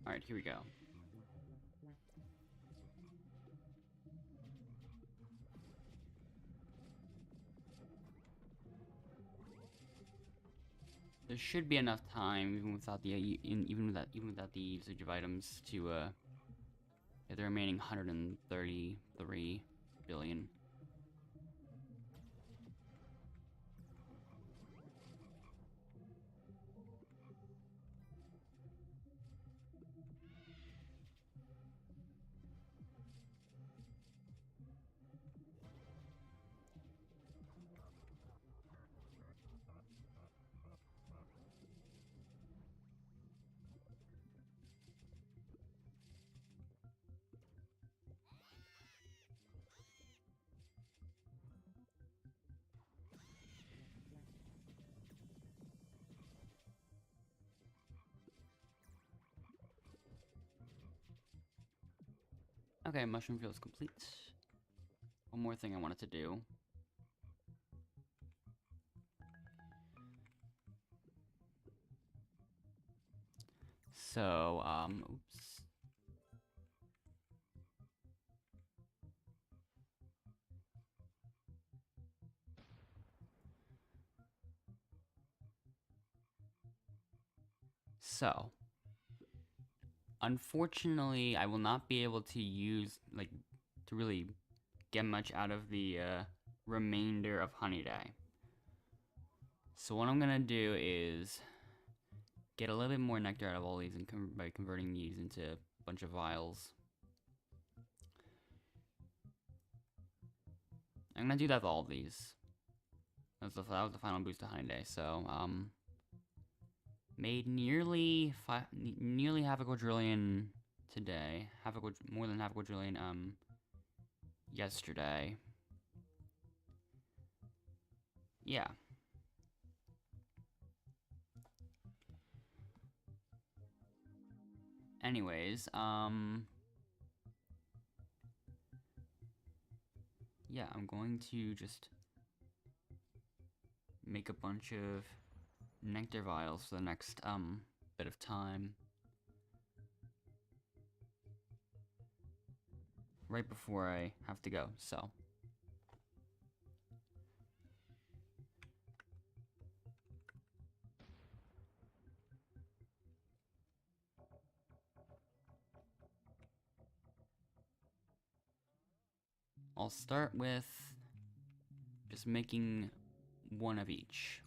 Alright, here we go. there should be enough time, even without the the usage of items, to get the remaining 133 billion. Okay, mushroom field is complete. One more thing I wanted to do. So, oops. So, unfortunately, I will not be able to use, like, to really get much out of the remainder of Honeyday. So what I'm gonna do is get a little bit more nectar out of all these and by converting these into a bunch of vials. I'm gonna do that with all of these. That was the final boost to Honeyday. So made nearly half a quadrillion today. More than half a quadrillion yesterday. Yeah. Anyways, yeah, I'm going to just make a bunch of nectar vials for the next bit of time. Right before I have to go, so. I'll start with just making one of each.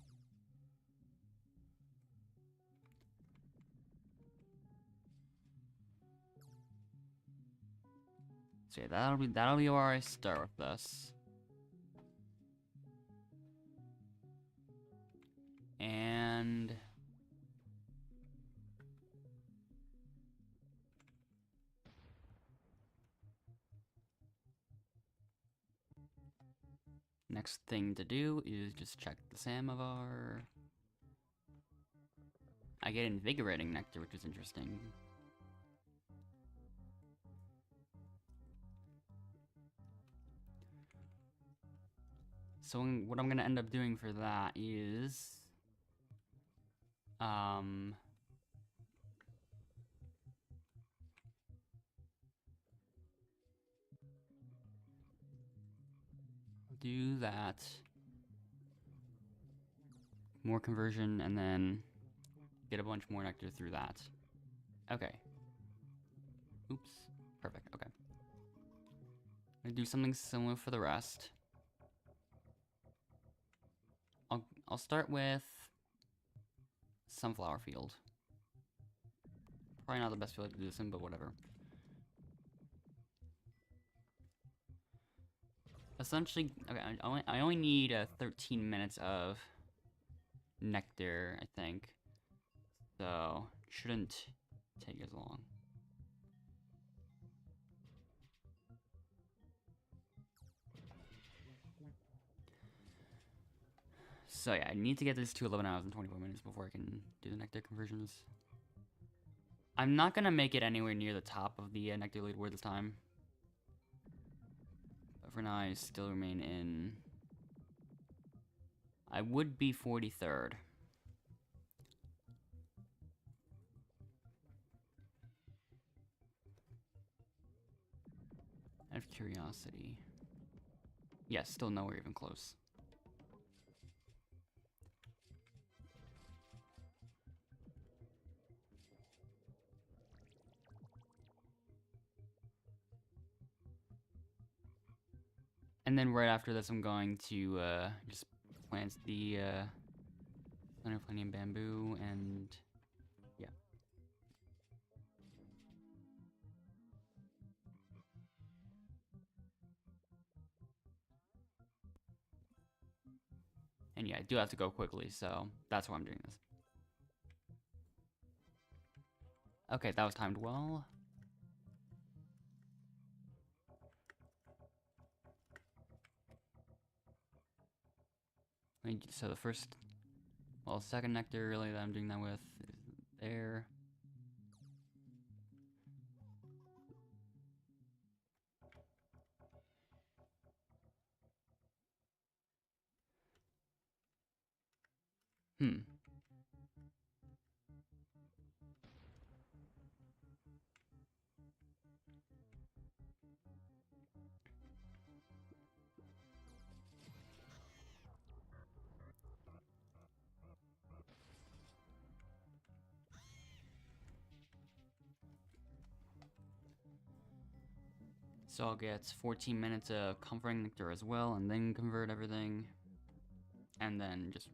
So yeah, that'll be where I start with this. And next thing to do is just check the samovar. I get invigorating nectar, which is interesting. So what I'm gonna end up doing for that is do that. More conversion, and then get a bunch more nectar through that. Okay. Oops. Perfect, okay. I'm gonna do something similar for the rest. I'll start with Sunflower Field. Probably not the best field to do this in, but whatever. Essentially, okay, I only need 13 minutes of nectar, I think. So, shouldn't take as long. So yeah, I need to get this to 11 hours and 24 minutes before I can do the nectar conversions. I'm not gonna make it anywhere near the top of the nectar leaderboard this time. But for now, I still remain in... I would be 43rd. Out of curiosity. Yes, still nowhere even close. And then right after this, I'm going to just plant the Plantium bamboo, and yeah. And yeah, I do have to go quickly, so that's why I'm doing this. Okay, that was timed well. So the first, well, second nectar really that I'm doing that with is there. So I'll get 14 minutes of comforting nectar as well, and then convert everything. And then just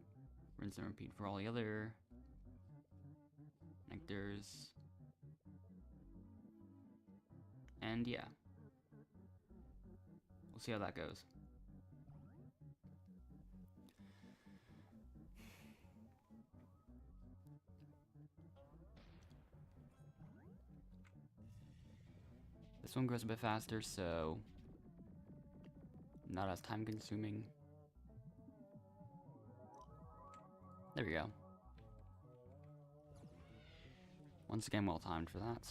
rinse and repeat for all the other nectars. And yeah. We'll see how that goes. This one goes a bit faster, so not as time consuming. There we go. Once again, well timed for that.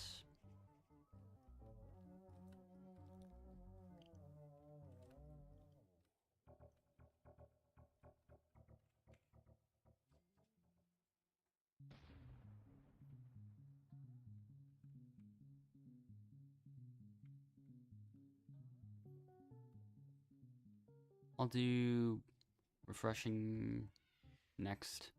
I'll do refreshing next.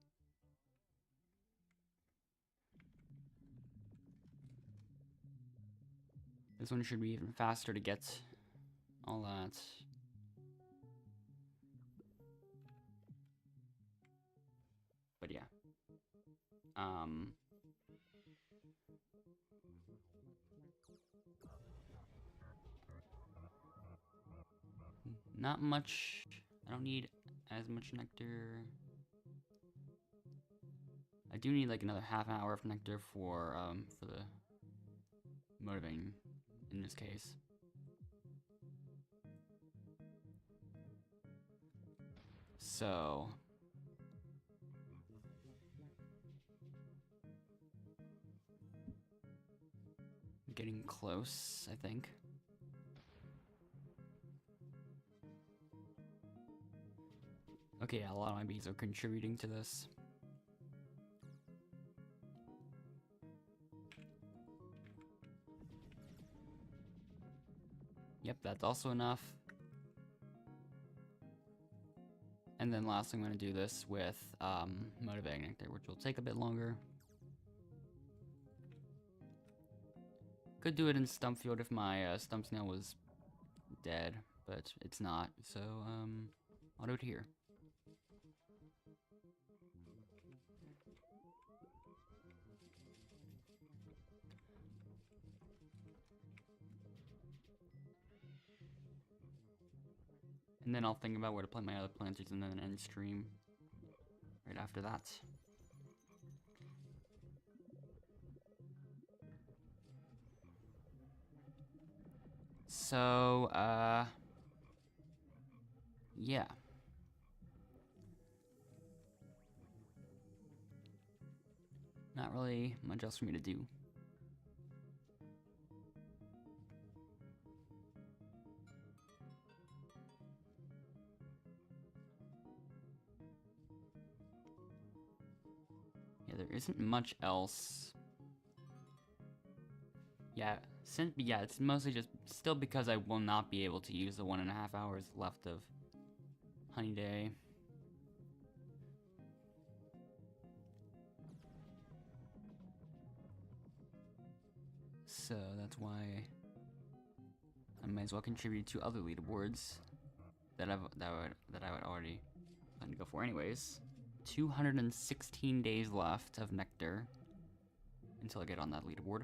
This one should be even faster to get all that. But yeah. Not much. I don't need as much nectar. I do need like another half hour of nectar for the motivating in this case. So getting close, I think. Okay, a lot of my bees are contributing to this. Yep, that's also enough. And then lastly, I'm going to do this with motivating nectar, which will take a bit longer. Could do it in stump field if my stump snail was dead, but it's not, so I'll do it here. And then I'll think about where to plant my other planters and then end stream right after that. So, yeah. Not really much else for me to do. Yeah, there isn't much else. Yeah, it's mostly just still because I will not be able to use the 1.5 hours left of Honeyday. So that's why I might as well contribute to other leaderboards. that I would already plan to go for anyways. 216 days left of nectar until I get on that leaderboard.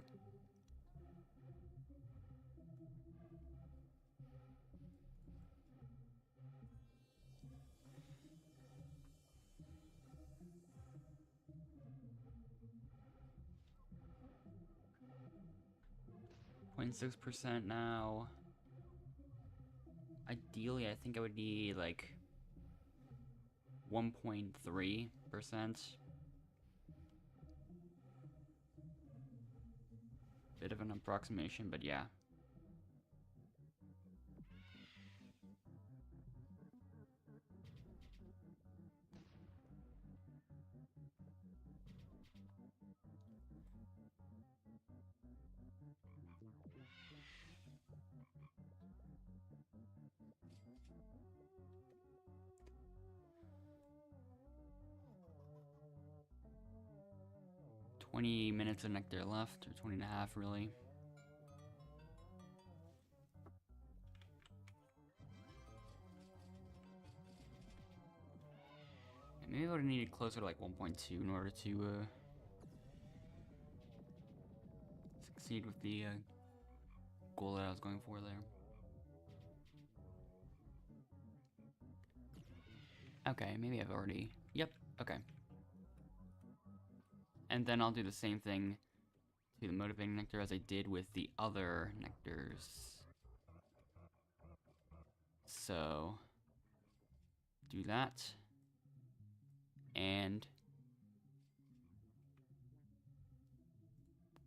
.6% now. Ideally, I think I would need like 1.3%. Bit of an approximation, but yeah. .20 minutes of nectar left, or 20 and a half, really. And maybe I would have needed closer to like 1.2 in order to succeed with the goal that I was going for there. Okay, maybe I've already... Yep, okay. And then I'll do the same thing to the motivating nectar as I did with the other nectars. So, do that. And...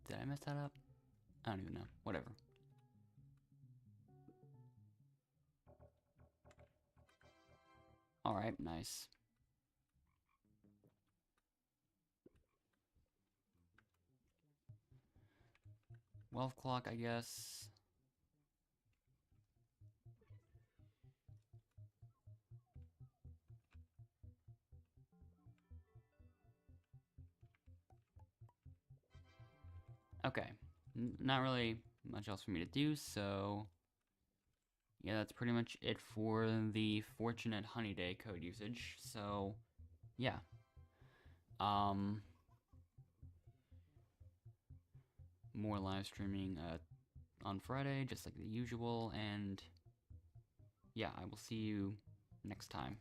Did I mess that up? I don't even know. Whatever. Alright, nice. Wealth clock, I guess. Okay. Not really much else for me to do, so... Yeah, that's pretty much it for the Fortunate Honeyday code usage. So, yeah. More live streaming on Friday, just like the usual, and yeah, I will see you next time.